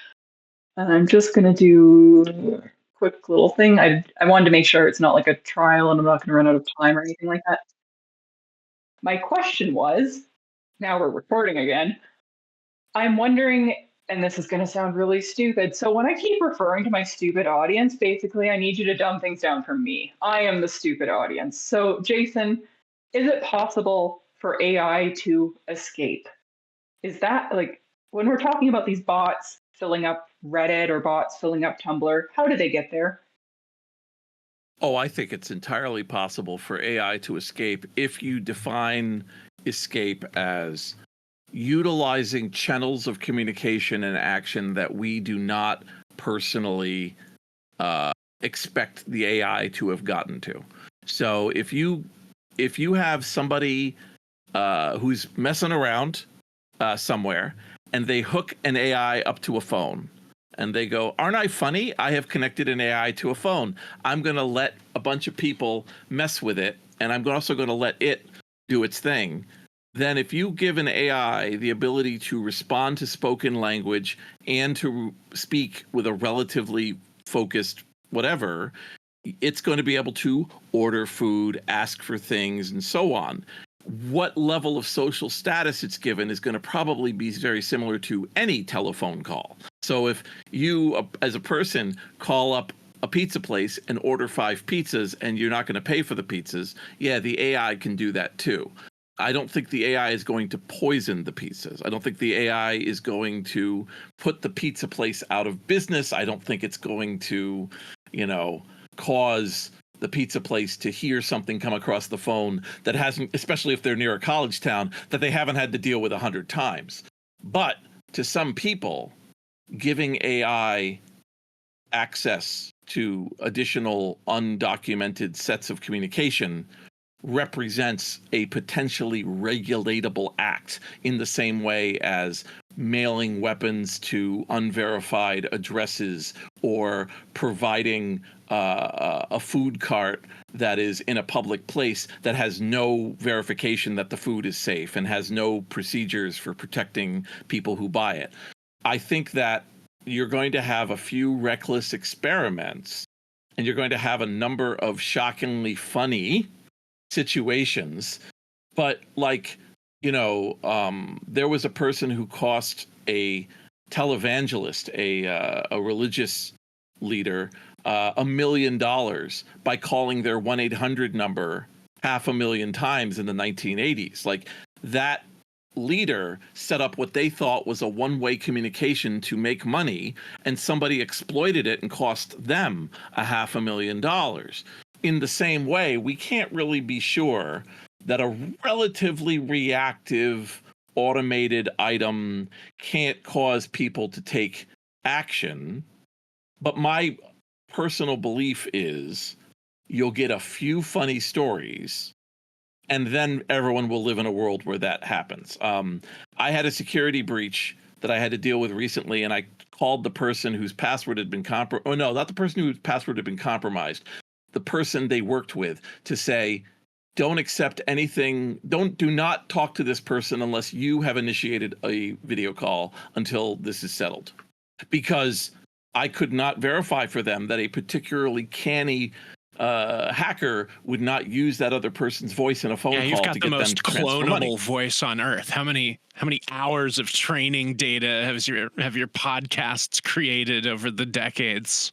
And I'm just going to do a quick little thing. I wanted to make sure it's not like a trial and I'm not going to run out of time or anything like that. My question was, now we're recording again. I'm wondering, and this is going to sound really stupid. So when I keep referring to my stupid audience, basically I need you to dumb things down for me. I am the stupid audience. So Jason, is it possible for AI to escape? Is that like, when we're talking about these bots filling up Reddit or bots filling up Tumblr, how do they get there? Oh, I think it's entirely possible for AI to escape if you define escape as utilizing channels of communication and action that we do not personally expect the AI to have gotten to. So if you have somebody who's messing around somewhere and they hook an AI up to a phone and they go, aren't I funny? I have connected an AI to a phone. I'm going to let a bunch of people mess with it, and I'm also going to let it do its thing. Then if you give an AI the ability to respond to spoken language and to speak with a relatively focused whatever, it's going to be able to order food, ask for things, and so on. What level of social status it's given is going to probably be very similar to any telephone call. So if you, as a person, call up a pizza place and order 5 pizzas and you're not going to pay for the pizzas, yeah, the AI can do that too. I don't think the AI is going to poison the pizzas. I don't think the AI is going to put the pizza place out of business. I don't think it's going to, cause the pizza place to hear something come across the phone that hasn't, especially if they're near a college town, that they haven't had to deal with 100 times. But to some people, giving AI access to additional undocumented sets of communication represents a potentially regulatable act in the same way as mailing weapons to unverified addresses or providing a food cart that is in a public place that has no verification that the food is safe and has no procedures for protecting people who buy it. I think that you're going to have a few reckless experiments and you're going to have a number of shockingly funny situations. But there was a person who cost a televangelist, a religious leader, $1 million by calling their 1-800 number 500,000 times in the 1980s. Like, that leader set up what they thought was a one-way communication to make money, and somebody exploited it and cost them $500,000. In the same way, we can't really be sure that a relatively reactive automated item can't cause people to take action. But my personal belief is you'll get a few funny stories, and then everyone will live in a world where that happens. I had a security breach that I had to deal with recently, and I called the person whose password had been compromised. Oh no, not the person whose password had been compromised. The person they worked with, to say, don't accept anything. Do not talk to this person unless you have initiated a video call until this is settled, because I could not verify for them that a particularly canny hacker would not use that other person's voice in a phone call to get them to transfer money. You've got the most clonable voice on earth. How many hours of training data have your podcasts created over the decades?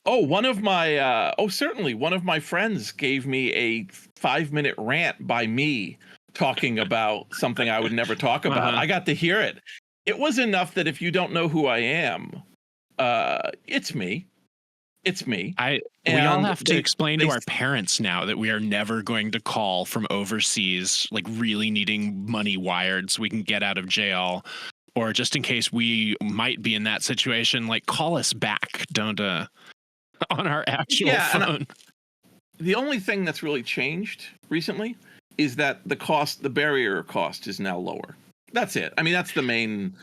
Oh, certainly one of my friends gave me a 5-minute rant by me talking about something I would never talk about. I got to hear it. It was enough that if you don't know who I am, it's me. It's me. We all have to explain to our parents now that we are never going to call from overseas, like really needing money wired so we can get out of jail, or just in case we might be in that situation, like call us back. Don't on our actual phone. The only thing that's really changed recently is that the barrier cost is now lower. That's it. I mean, that's the main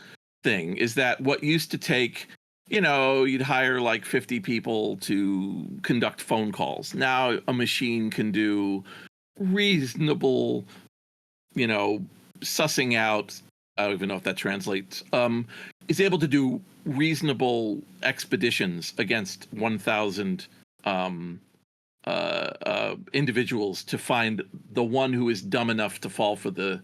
thing, is that what used to take, you'd hire like 50 people to conduct phone calls. Now a machine can do reasonable, sussing out. I don't even know if that translates. Is able to do reasonable expeditions against 1,000 individuals to find the one who is dumb enough to fall for the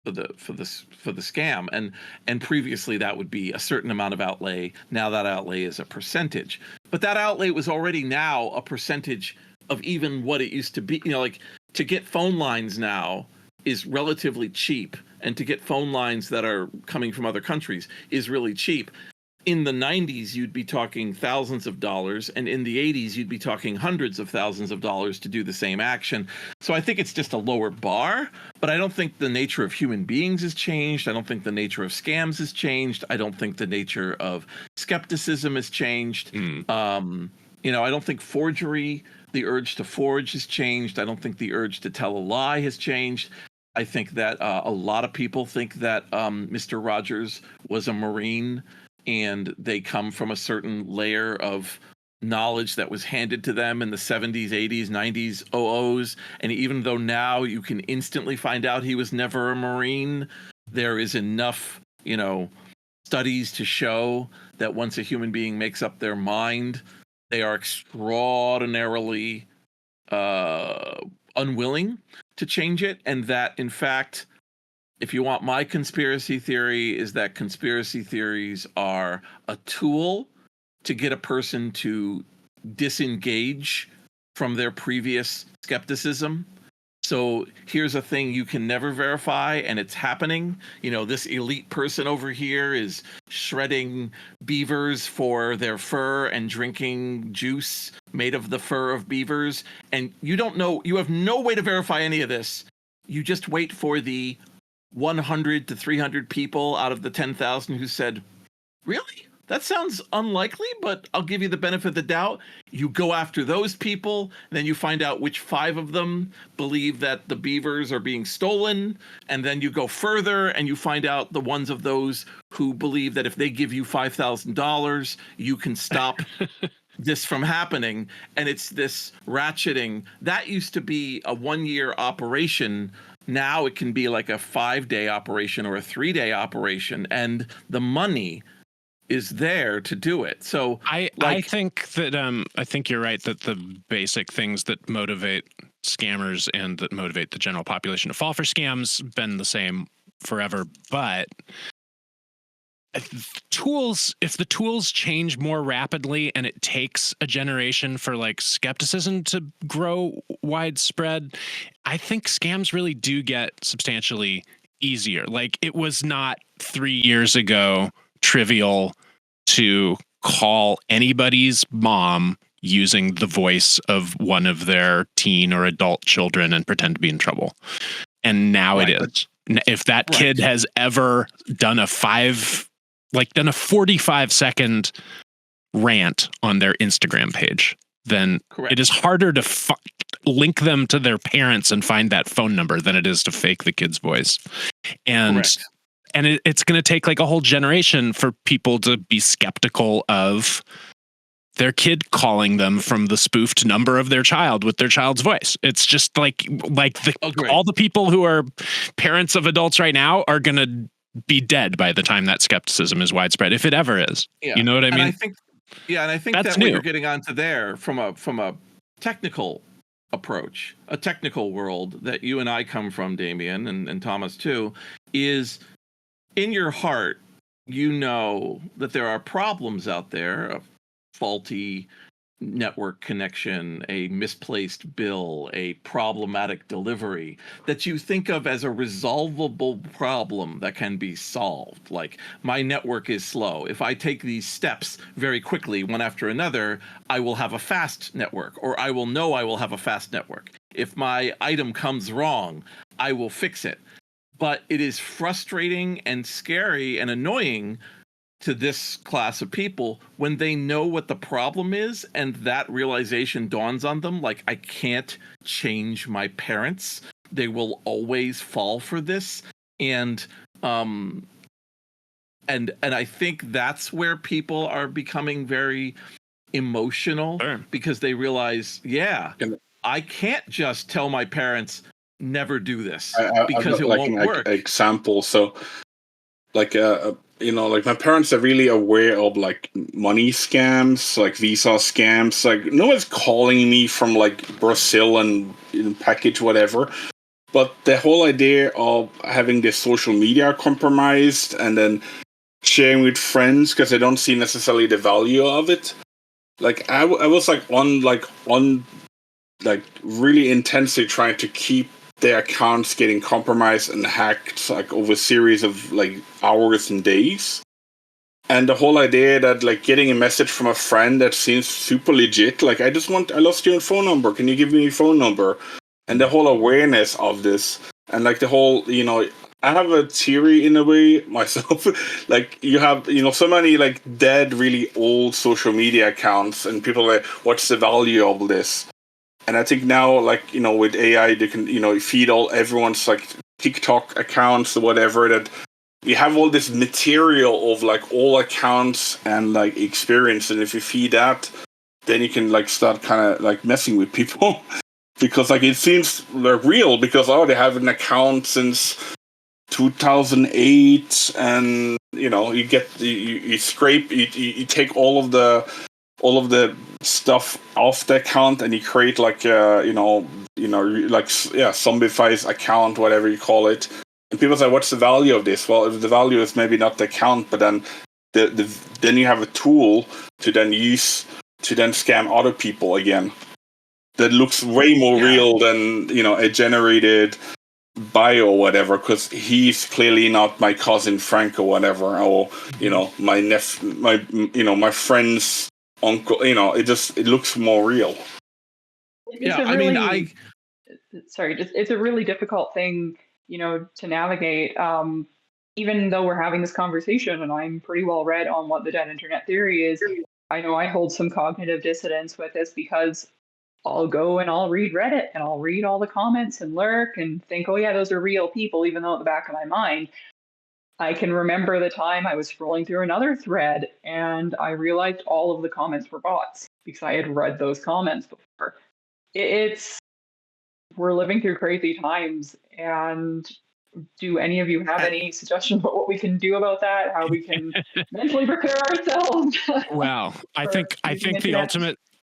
scam, and previously that would be a certain amount of outlay. Now that outlay is a percentage, but that outlay was already now a percentage of even what it used to be. Like to get phone lines now is relatively cheap, and to get phone lines that are coming from other countries is really cheap. In the 90s, you'd be talking thousands of dollars, and in the 80s, you'd be talking hundreds of thousands of dollars to do the same action. So I think it's just a lower bar, but I don't think the nature of human beings has changed. I don't think the nature of scams has changed. I don't think the nature of skepticism has changed. I don't think forgery, the urge to forge, has changed. I don't think the urge to tell a lie has changed. I think that a lot of people think that Mr. Rogers was a Marine, and they come from a certain layer of knowledge that was handed to them in the 70s, 80s, 90s, 00s. And even though now you can instantly find out he was never a Marine, there is enough, studies to show that once a human being makes up their mind, they are extraordinarily unwilling to change it. And that, in fact, if you want my conspiracy theory, is that conspiracy theories are a tool to get a person to disengage from their previous skepticism. So here's a thing you can never verify, and it's happening. This elite person over here is shredding beavers for their fur and drinking juice made of the fur of beavers. And you don't know, you have no way to verify any of this. You just wait for the 100 to 300 people out of the 10,000 who said, really? That sounds unlikely, but I'll give you the benefit of the doubt. You go after those people, then you find out which 5 of them believe that the beavers are being stolen, and then you go further and you find out the ones of those who believe that if they give you $5,000, you can stop this from happening. And it's this ratcheting. That used to be a 1-year operation. Now it can be like a 5-day operation or a 3-day operation, and the money is there to do it. So I think that I think you're right that the basic things that motivate scammers and that motivate the general population to fall for scams been the same forever. But if the tools change more rapidly and it takes a generation for like skepticism to grow widespread, I think scams really do get substantially easier. Like it was not 3 years ago trivial to call anybody's mom using the voice of one of their teen or adult children and pretend to be in trouble. And now it is. If that kid has ever done a 45-second rant on their Instagram page, then it is harder to link them to their parents and find that phone number than it is to fake the kid's voice. And And it's going to take like a whole generation for people to be skeptical of their kid calling them from the spoofed number of their child with their child's voice. It's just like all the people who are parents of adults right now are going to be dead by the time that skepticism is widespread, if it ever is. Yeah. You know what I mean? And I think That's that new. what you're getting onto there from a technical approach, a technical world that you and I come from, Damian, and Thomas too, is in your heart, you know that there are problems out there, a faulty network connection, a misplaced bill, a problematic delivery that you think of as a resolvable problem that can be solved. Like, my network is slow. If I take these steps very quickly, one after another, I will have a fast network, or I will know I will have a fast network. If my item comes wrong, I will fix it. But it is frustrating and scary and annoying to this class of people when they know what the problem is and that realization dawns on them, like, I can't change my parents. They will always fall for this. And I think that's where people are becoming very emotional, because they realize, I can't just tell my parents never do this because it won't work. Example, so like like my parents are really aware of like money scams, like Visa scams. Like, no one's calling me from like Brazil and package whatever. But the whole idea of having this social media compromised and then sharing with friends because they don't see necessarily the value of it. Like I was on really intensely trying to keep their accounts getting compromised and hacked like over a series of like hours and days. And the whole idea that like getting a message from a friend that seems super legit, like I lost your phone number. Can you give me your phone number? And the whole awareness of this and like the whole, I have a theory in a way myself. Like you have, so many like dead, really old social media accounts and people are like, what's the value of this? And I think now, like, with AI, they can, feed everyone's like TikTok accounts or whatever, that you have all this material of like all accounts and like experience. And if you feed that, then you can like start kind of like messing with people because like it seems like real because, they have an account since 2008 and, you get, you scrape, you take all of the stuff off the account and you create like zombifies account, whatever you call it. And people say, what's the value of this? Well, if the value is maybe not the account, but then then you have a tool to then use to then scam other people again. That looks way more real than, a generated bio or whatever, because he's clearly not my cousin Frank or whatever, or, my my friend's uncle, it looks more real. It's a really difficult thing, to navigate. Even though we're having this conversation and I'm pretty well read on what the dead internet theory is, I know I hold some cognitive dissonance with this because I'll go and I'll read Reddit and I'll read all the comments and lurk and think, oh yeah, those are real people, even though at the back of my mind, I can remember the time I was scrolling through another thread and I realized all of the comments were bots because I had read those comments before. We're living through crazy times, and do any of you have any suggestions about what we can do about that? How we can mentally prepare ourselves? Well, I think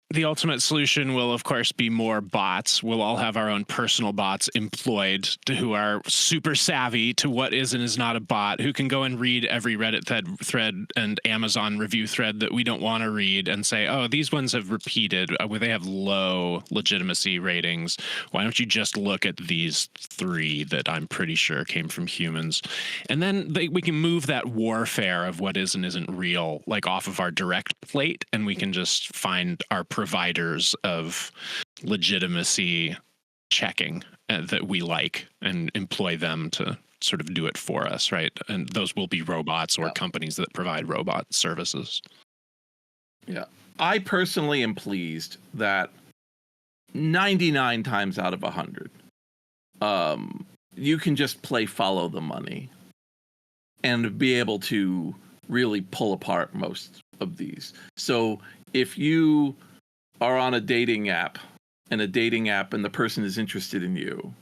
the ultimate solution will, of course, be more bots. We'll all have our own personal bots employed who are super savvy to what is and is not a bot, who can go and read every Reddit thread and Amazon review thread that we don't want to read and say, oh, these ones have repeated, they have low legitimacy ratings. Why don't you just look at these 3 that I'm pretty sure came from humans? And then we can move that warfare of what is and isn't real, like off of our direct plate, and we can just find our providers of legitimacy checking that we like and employ them to sort of do it for us, right? And those will be robots or companies that provide robot services. Yeah. I personally am pleased that 99 times out of 100, you can just play follow the money. and be able to really pull apart most of these. So if you are on a dating app and the person is interested in you,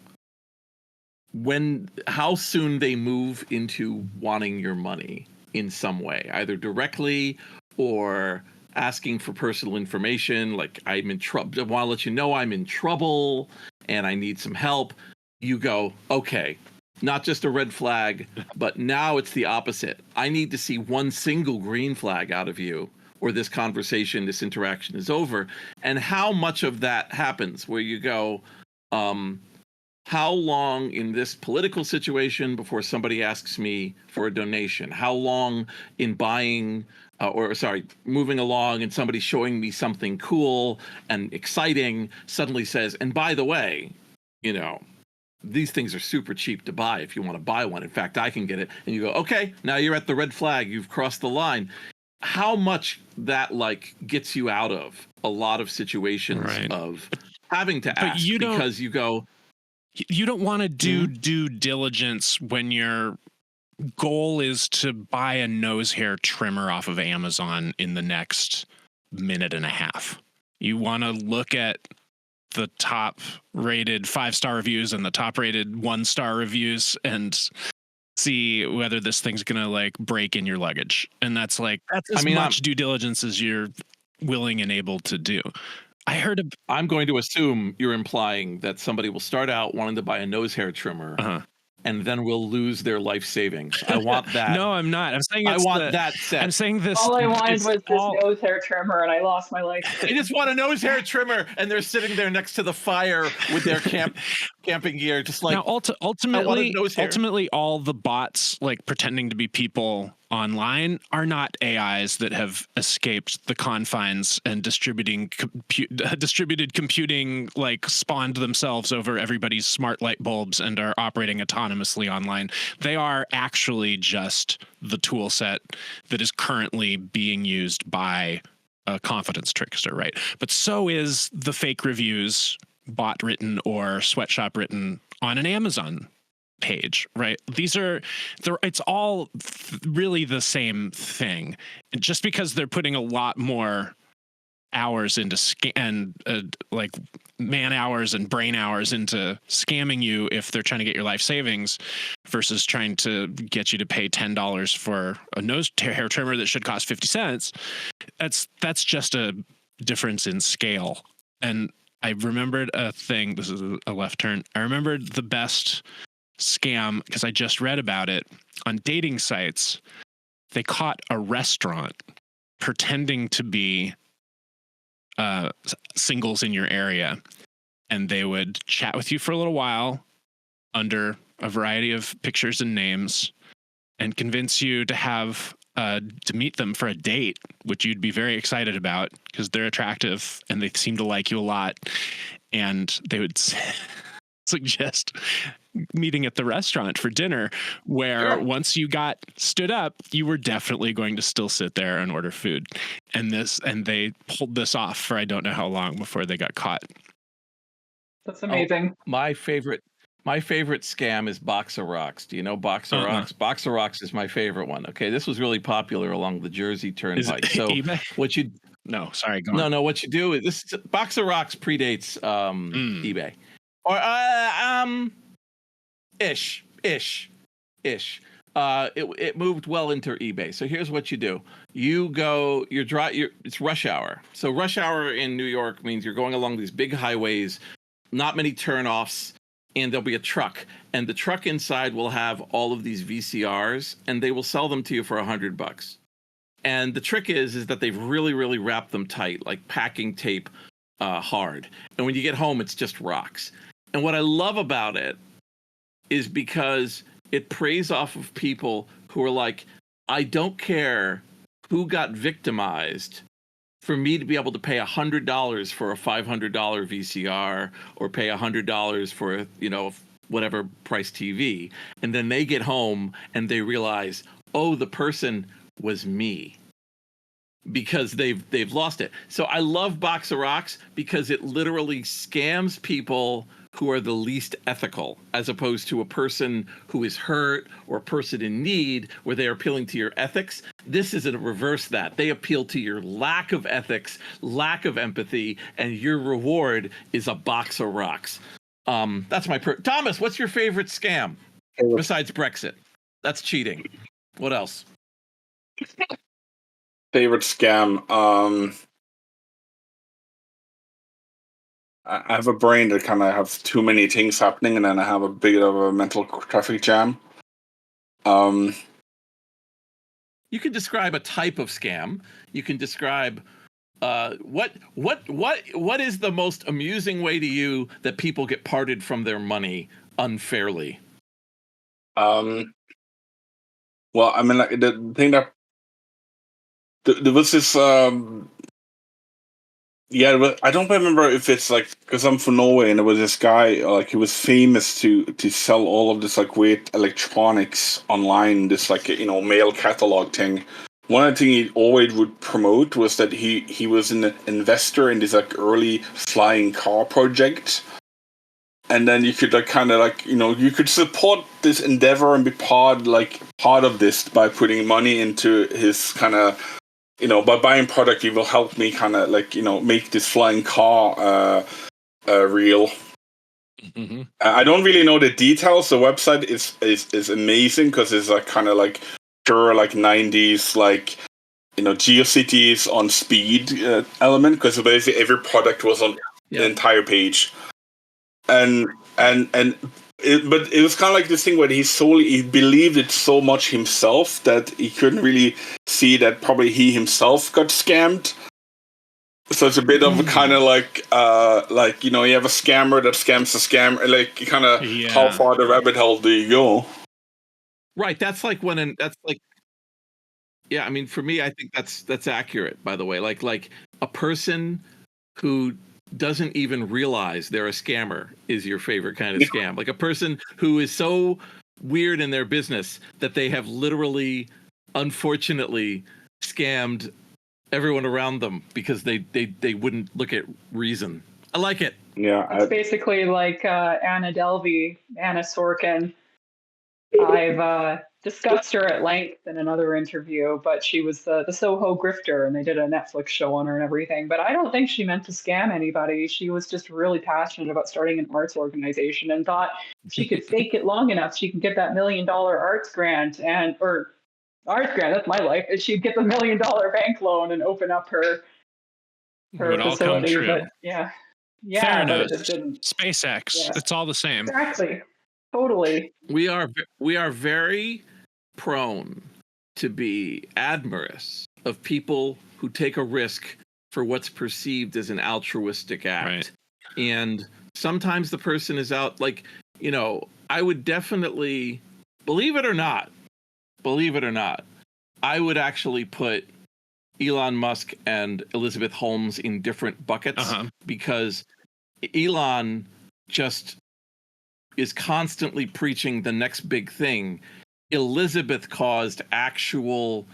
how soon they move into wanting your money in some way, either directly or asking for personal information, like I'm in trouble, I want to let you know I'm in trouble and I need some help. You go, okay, not just a red flag, but now it's the opposite. I need to see one single green flag out of you, or this conversation, this interaction is over. And how much of that happens where you go, how long in this political situation before somebody asks me for a donation? How long in moving along and somebody showing me something cool and exciting suddenly says, and by the way, these things are super cheap to buy if you want to buy one. In fact, I can get it. And you go, okay, now you're at the red flag. You've crossed the line. How much that gets you out of a lot of situations of having to ask because you go, you don't want to do due diligence when your goal is to buy a nose hair trimmer off of Amazon in the next minute and a half. You want to look at the top rated 5-star reviews and the top rated 1-star reviews and see whether this thing's going to break in your luggage. And that's as much due diligence as you're willing and able to do. I'm going to assume you're implying that somebody will start out wanting to buy a nose hair trimmer and then will lose their life savings. I want that. No, I'm not. I'm saying I want that set. I'm saying this. All I wanted was this nose hair trimmer, and I lost my life. I just want a nose hair trimmer, and they're sitting there next to the fire with their camping gear, just like. Now, ultimately, all the bots pretending to be people online are not AIs that have escaped the confines and distributed computing spawned themselves over everybody's smart light bulbs and are operating autonomously online. They are actually just the tool set that is currently being used by a confidence trickster, right? But so is the fake reviews, bot written or sweatshop written on an Amazon page, right? It's all really the same thing. And just because they're putting a lot more hours into man hours and brain hours into scamming you if they're trying to get your life savings versus trying to get you to pay $10 for a nose hair trimmer that should cost 50 cents. That's just a difference in scale. And I remembered a thing. This is a left turn. I remembered the best scam because I just read about it on dating sites. They caught a restaurant pretending to be singles in your area, and they would chat with you for a little while under a variety of pictures and names and convince you to meet them for a date, which you'd be very excited about because they're attractive and they seem to like you a lot. And they would suggest meeting at the restaurant for dinner, where once you got stood up, you were definitely going to still sit there and order food. And they pulled this off for I don't know how long before they got caught. That's amazing. My favorite scam is Boxer Rocks. Do you know Boxer Rocks? Boxer Rocks is my favorite one. Okay, this was really popular along the Jersey Turnpike. So eBay? No, sorry, go on. No, what you do is Boxer Rocks predates eBay. Or ish. It moved well into eBay. So here's what you do: it's rush hour. So rush hour in New York means you're going along these big highways, not many turnoffs, and there'll be a truck, and the truck inside will have all of these VCRs, and they will sell them to you for $100. And the trick is that they've really, really wrapped them tight, like packing tape, hard. And when you get home, it's just rocks. And what I love about it is because it preys off of people who are like, I don't care who got victimized for me to be able to pay $100 for a $500 VCR or pay $100 for, whatever price TV. And then they get home and they realize, oh, the person was me, because they've lost it. So I love Boxer Rocks because it literally scams people who are the least ethical, as opposed to a person who is hurt or a person in need, where they are appealing to your ethics. This is a reverse that. They appeal to your lack of ethics, lack of empathy, and your reward is a box of rocks. That's my Thomas, what's your favorite scam besides Brexit? That's cheating. What else? Favorite scam. I have a brain that kind of have too many things happening, and then I have a bit of a mental traffic jam. You can describe a type of scam. You can describe what is the most amusing way to you that people get parted from their money unfairly? Well, I mean, like the thing that there was this. Yeah, I don't remember if it's like, because I'm from Norway, and there was this guy, like he was famous to sell all of this like weird electronics online, this like mail catalog thing. One of the things he always would promote was that he was an investor in this like early flying car project, and then you could like kind of like you could support this endeavor and be part of this by putting money into his kind of. By buying product, you will help me kind of like, make this flying car real. Mm-hmm. I don't really know the details. The website is amazing because it's like kind of like pure like 90s like GeoCities on speed element, because basically every product was on the entire page, but it was kind of like this thing where he believed it so much himself that he couldn't really see that probably he himself got scammed. So it's a bit of a kind of like you have a scammer that scams a scammer, like kind of how far the rabbit hole do you go? Right. That's like yeah. I mean, for me, I think that's accurate. By the way, like a person who doesn't even realize they're a scammer is your favorite kind of scam. Like a person who is so weird in their business that they have literally, unfortunately, scammed everyone around them because they wouldn't look at reason. I like it. Yeah. It's basically like Anna Delvey, Anna Sorkin. I've discussed her at length in another interview, but she was the Soho grifter, and they did a Netflix show on her and everything. But I don't think she meant to scam anybody. She was just really passionate about starting an arts organization and thought if she could fake it long enough, she can get that $1 million arts grant or arts grant. That's my life. And she'd get the $1 million bank loan and open up her facility. But yeah, Theranos, but it just didn't. SpaceX, Yeah. it's all the same. Exactly. Totally. We are very prone to be admirous of people who take a risk for what's perceived as an altruistic act. Right. And sometimes the person is out like, I would definitely, believe it or not, I would actually put Elon Musk and Elizabeth Holmes in different buckets because Elon just is constantly preaching the next big thing. Elizabeth caused actual,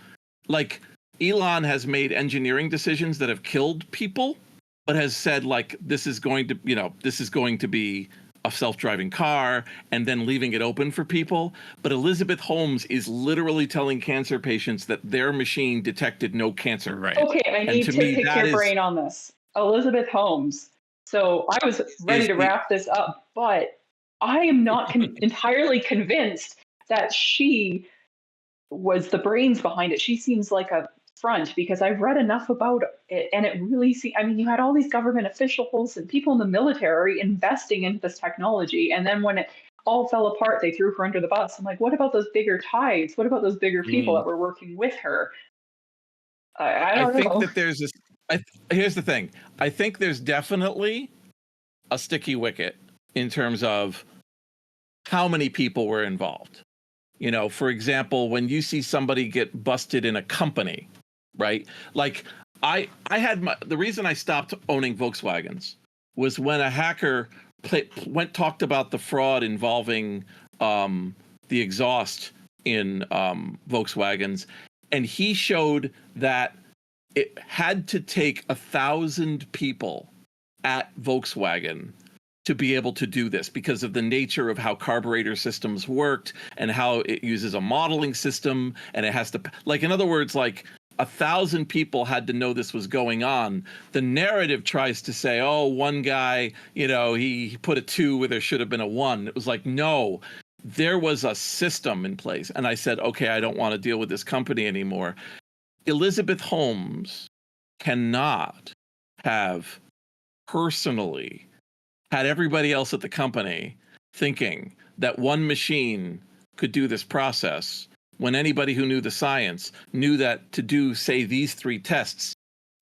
like, Elon has made engineering decisions that have killed people, but has said like this is going to be a self-driving car, and then leaving it open for people. But Elizabeth Holmes is literally telling cancer patients that their machine detected no cancer. Right. Okay, I need to pick your brain on this. Elizabeth Holmes. So I was ready to wrap this up, but I am not entirely convinced that she was the brains behind it. She seems like a front because I've read enough about it, and it really you had all these government officials and people in the military investing into this technology, and then when it all fell apart, they threw her under the bus. I'm like, what about those bigger tides? What about those bigger people that were working with her? I don't know. I think that there's this. Here's the thing. I think there's definitely a sticky wicket in terms of how many people were involved. For example, when you see somebody get busted in a company, right? Like I had the reason I stopped owning Volkswagens was when a hacker talked about the fraud involving the exhaust in Volkswagens, and he showed that it had to take 1,000 people at Volkswagen to be able to do this because of the nature of how carburetor systems worked and how it uses a modeling system, and it has to, like, in other words, like 1,000 people had to know this was going on. The narrative tries to say, oh, one guy, he put a 2 where there should have been a 1. It was like, no, there was a system in place. And I said, okay, I don't want to deal with this company anymore. Elizabeth Holmes cannot have personally had everybody else at the company thinking that one machine could do this process when anybody who knew the science knew that to do, say, these 3 tests,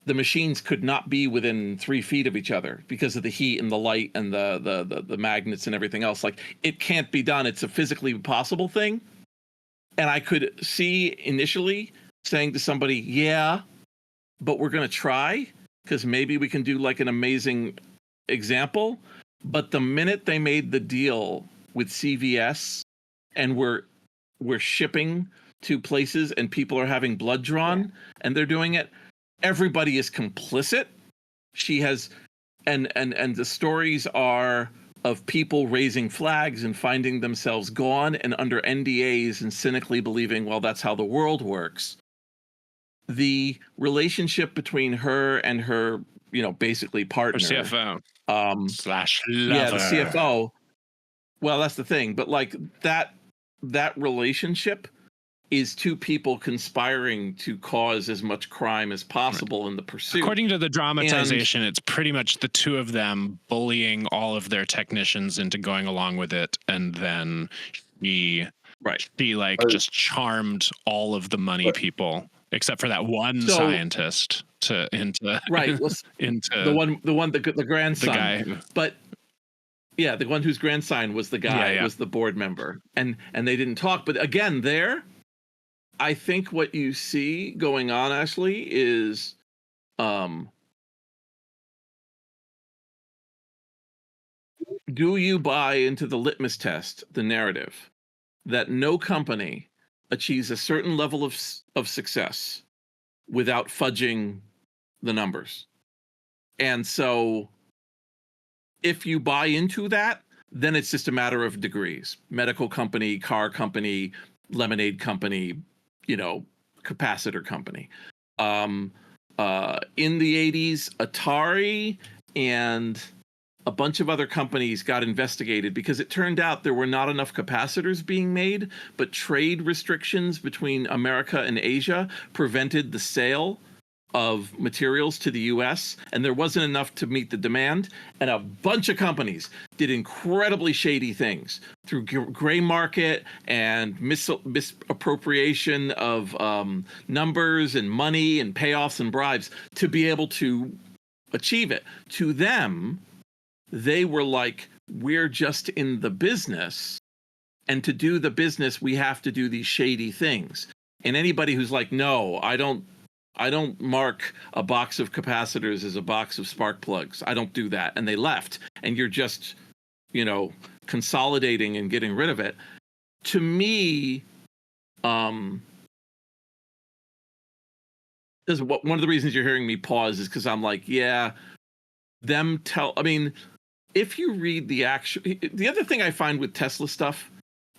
the machines could not be within 3 feet of each other because of the heat and the light and the magnets and everything else. Like, it can't be done. It's a physically impossible thing. And I could see initially saying to somebody, yeah, but we're going to try because maybe we can do like an amazing example. But the minute they made the deal with CVS and we're shipping to places and people are having blood drawn and they're doing it, everybody is complicit. She has, and the stories are of people raising flags and finding themselves gone and under NDAs and cynically believing, well, that's how the world works. The relationship between her and her, basically partner, her CFO slash lover. Yeah, the CFO. Well, that's the thing. But like that relationship is 2 people conspiring to cause as much crime as possible in the pursuit. According to the dramatization, it's pretty much the 2 of them bullying all of their technicians into going along with it, and then she just charmed all of the money people except for that one scientist into the grandson, the guy. But yeah, the one whose grandson was the guy, was the board member, and they didn't talk. But again, I think what you see going on, Ashley, is do you buy into the litmus test, the narrative, that no company achieves a certain level of success without fudging the numbers? And so if you buy into that, then it's just a matter of degrees. Medical company, car company, lemonade company, capacitor company. In the 80s, Atari and a bunch of other companies got investigated because it turned out there were not enough capacitors being made, but trade restrictions between America and Asia prevented the sale of materials to the US, and there wasn't enough to meet the demand. And a bunch of companies did incredibly shady things through gray market and misappropriation of numbers and money and payoffs and bribes to be able to achieve it. To them, they were like, we're just in the business, and to do the business, we have to do these shady things. And anybody who's like, no, I don't mark a box of capacitors as a box of spark plugs. I don't do that. And they left. And you're just, consolidating and getting rid of it. To me, one of the reasons you're hearing me pause is because I'm like, if you read the other thing I find with Tesla stuff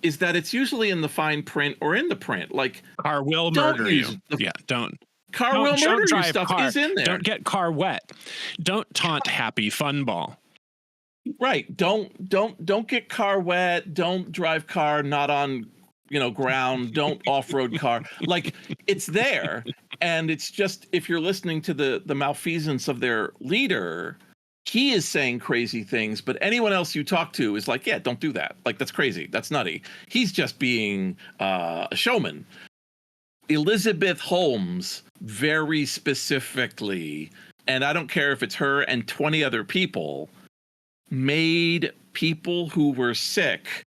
is that it's usually in the fine print or in the print. Like, car will murder you. Don't. Car will murder you stuff is in there. Don't get car wet. Don't taunt Happy Fun Ball. Right. Don't get car wet. Don't drive car not on ground. Don't off-road car. Like, it's there. And it's just, if you're listening to the malfeasance of their leader, he is saying crazy things, but anyone else you talk to is like, yeah, don't do that. Like, that's crazy. That's nutty. He's just being a showman. Elizabeth Holmes, very specifically, and I don't care if it's her and 20 other people, made people who were sick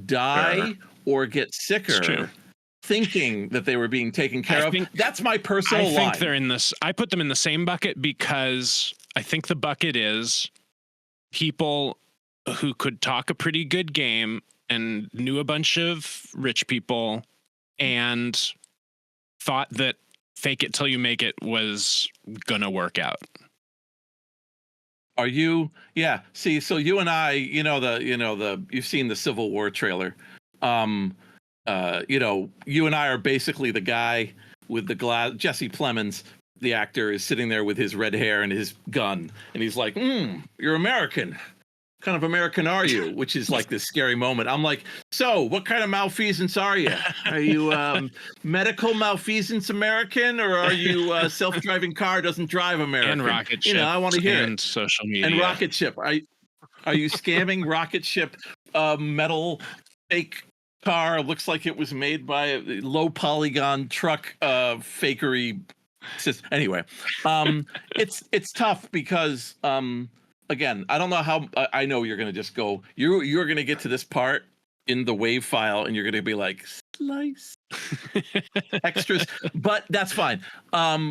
die or get sicker, thinking that they were being taken care of. That's my personal line. I think they're in this. I put them in the same bucket because I think the bucket is people who could talk a pretty good game and knew a bunch of rich people and thought that fake it till you make it was gonna work out. Are you? Yeah. See, so you and I, you've seen the Civil War trailer. You and I are basically the guy with the glass. Jesse Plemons, the actor, is sitting there with his red hair and his gun, and he's like, "You're American. What kind of American are you?" Which is like this scary moment. I'm like, "So, what kind of malfeasance are you? Are you medical malfeasance American, or are you self-driving car doesn't drive American?" And rocket ship. I want to hear and it. social media. And rocket ship. Are you scamming rocket ship metal fake car? Looks like it was made by a low polygon truck fakery. Anyway, it's tough because again, I don't know how. I know you're gonna just go. You're gonna get to this part in the wave file, and you're gonna be like slice extras, but that's fine.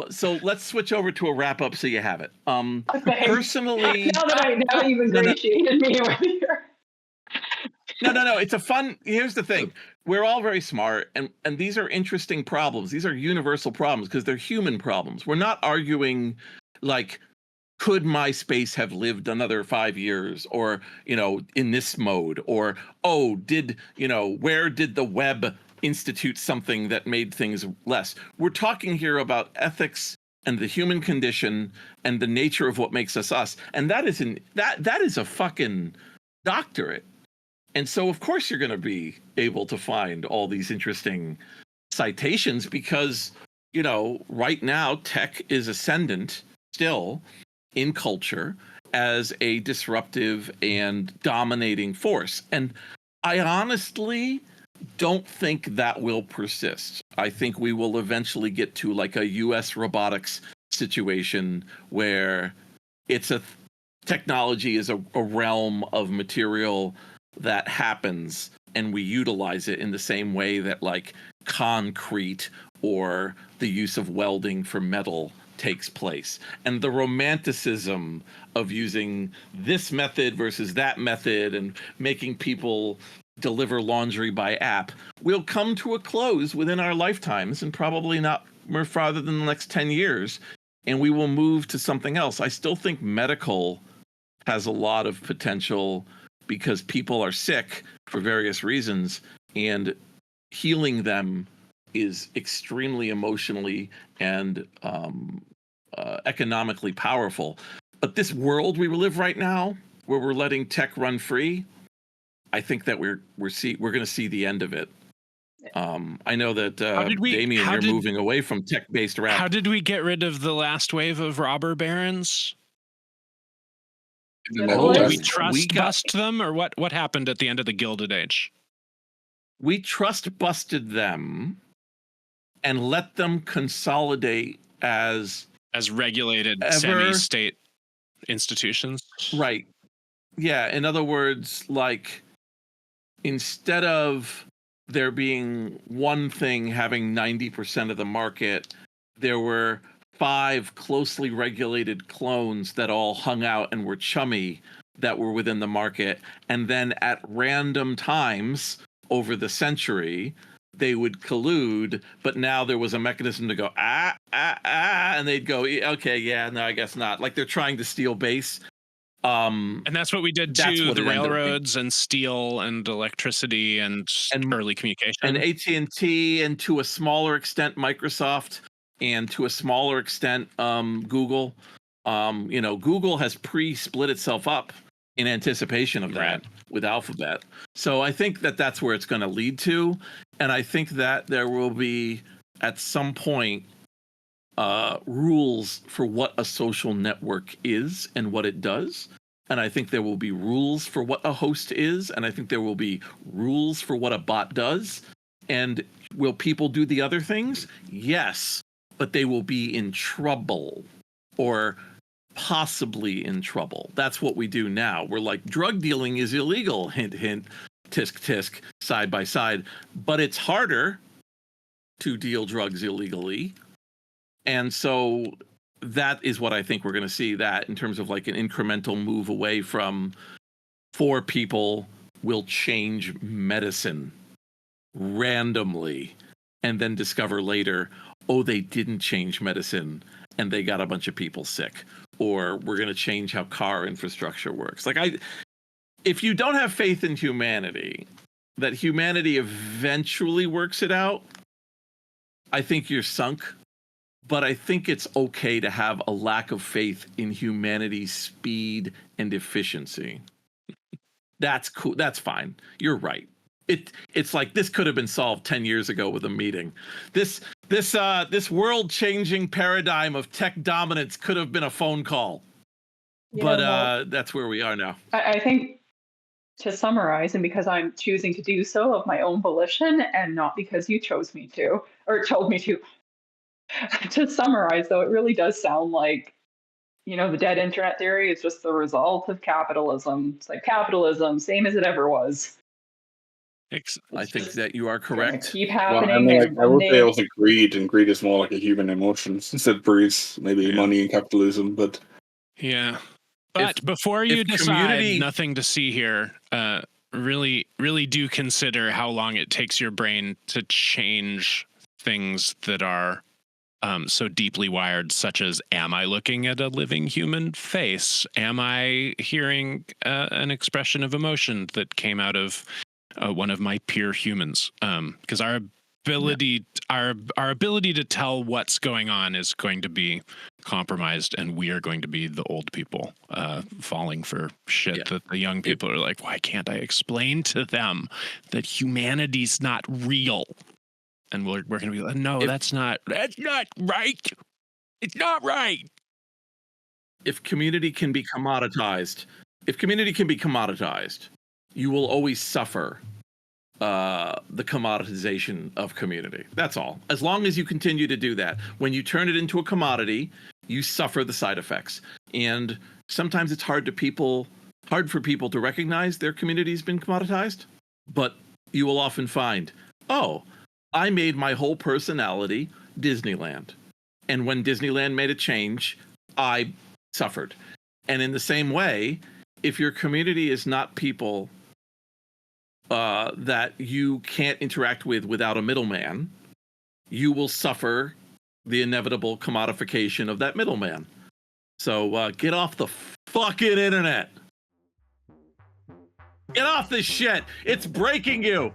So let's switch over to a wrap up so you have it. Okay. Personally, now that you've ingratiated me with your. No. It's a fun. Here's the thing: we're all very smart, and these are interesting problems. These are universal problems because they're human problems. We're not arguing like, could MySpace have lived another 5 years, or in this mode, or where did the web institute something that made things less? We're talking here about ethics and the human condition and the nature of what makes us us, and that is a fucking doctorate. And so, of course, you're going to be able to find all these interesting citations because, right now, tech is ascendant still in culture as a disruptive and dominating force. And I honestly don't think that will persist. I think we will eventually get to like a US robotics situation where technology is a realm of material that happens and we utilize it in the same way that like concrete or the use of welding for metal takes place. And the romanticism of using this method versus that method and making people deliver laundry by app will come to a close within our lifetimes, and probably not more farther than the next 10 years. And we will move to something else. I still think medical has a lot of potential because people are sick for various reasons, and healing them is extremely emotionally and economically powerful. But this world we live right now, where we're letting tech run free, I think that we're going to see the end of it. I know that Damian, you're moving away from tech-based rap. How did we get rid of the last wave of robber barons? Did we trust bust them, or what happened at the end of the Gilded Age? We trust busted them and let them consolidate as regulated semi-state institutions. Right. Yeah. In other words, like, instead of there being one thing having 90% of the market, there were 5 closely regulated clones that all hung out and were chummy that were within the market. And then at random times over the century, they would collude, but now there was a mechanism to go, and they'd go, okay, yeah, no, I guess not. Like they're trying to steal base. And that's what we did to the railroads and steel and electricity and early communication. And AT&T, and to a smaller extent, Microsoft, and to a smaller extent, Google. Google has pre-split itself up in anticipation of that with Alphabet. So I think that that's where it's going to lead to. And I think that there will be, at some point, rules for what a social network is and what it does. And I think there will be rules for what a host is. And I think there will be rules for what a bot does. And will people do the other things? Yes, but they will be in trouble, or possibly in trouble. That's what we do now. We're like, drug dealing is illegal, hint, hint, tisk, tisk, side by side. But it's harder to deal drugs illegally. And so that is what I think we're going to see, that in terms of like an incremental move away from 4 people will change medicine randomly and then discover later, oh, they didn't change medicine. and they got a bunch of people sick, or we're going to change how car infrastructure works. Like, if you don't have faith in humanity, that humanity eventually works it out, I think you're sunk. But I think it's okay to have a lack of faith in humanity's speed and efficiency. That's cool. That's fine. You're right. It's like this could have been solved 10 years ago with a meeting. This world-changing paradigm of tech dominance could have been a phone call. That's where we are now. I think, to summarize, and because I'm choosing to do so of my own volition and not because you chose me to, or told me to summarize, though, it really does sound like, the dead internet theory is just the result of capitalism. It's like capitalism, same as it ever was. I think that you are correct. Keep happening. Well, I would say also greed, and greed is more like a human emotion. Instead breeds maybe money in capitalism, but yeah. But before you decide nothing to see here, really, really do consider how long it takes your brain to change things that are so deeply wired, such as, am I looking at a living human face? Am I hearing an expression of emotion that came out of one of my peer humans? Because our ability to tell what's going on is going to be compromised, and we are going to be the old people falling for shit that the young people are like, why can't I explain to them that humanity's not real? And we're going to be like, no, that's not right. It's not right. If community can be commoditized, you will always suffer the commoditization of community. That's all. As long as you continue to do that, when you turn it into a commodity, you suffer the side effects. And sometimes it's hard for people to recognize their community's been commoditized. But you will often find, I made my whole personality Disneyland. And when Disneyland made a change, I suffered. And in the same way, if your community is not people that you can't interact with without a middleman, you will suffer the inevitable commodification of that middleman. So get off the fucking internet. Get off this shit. It's breaking you.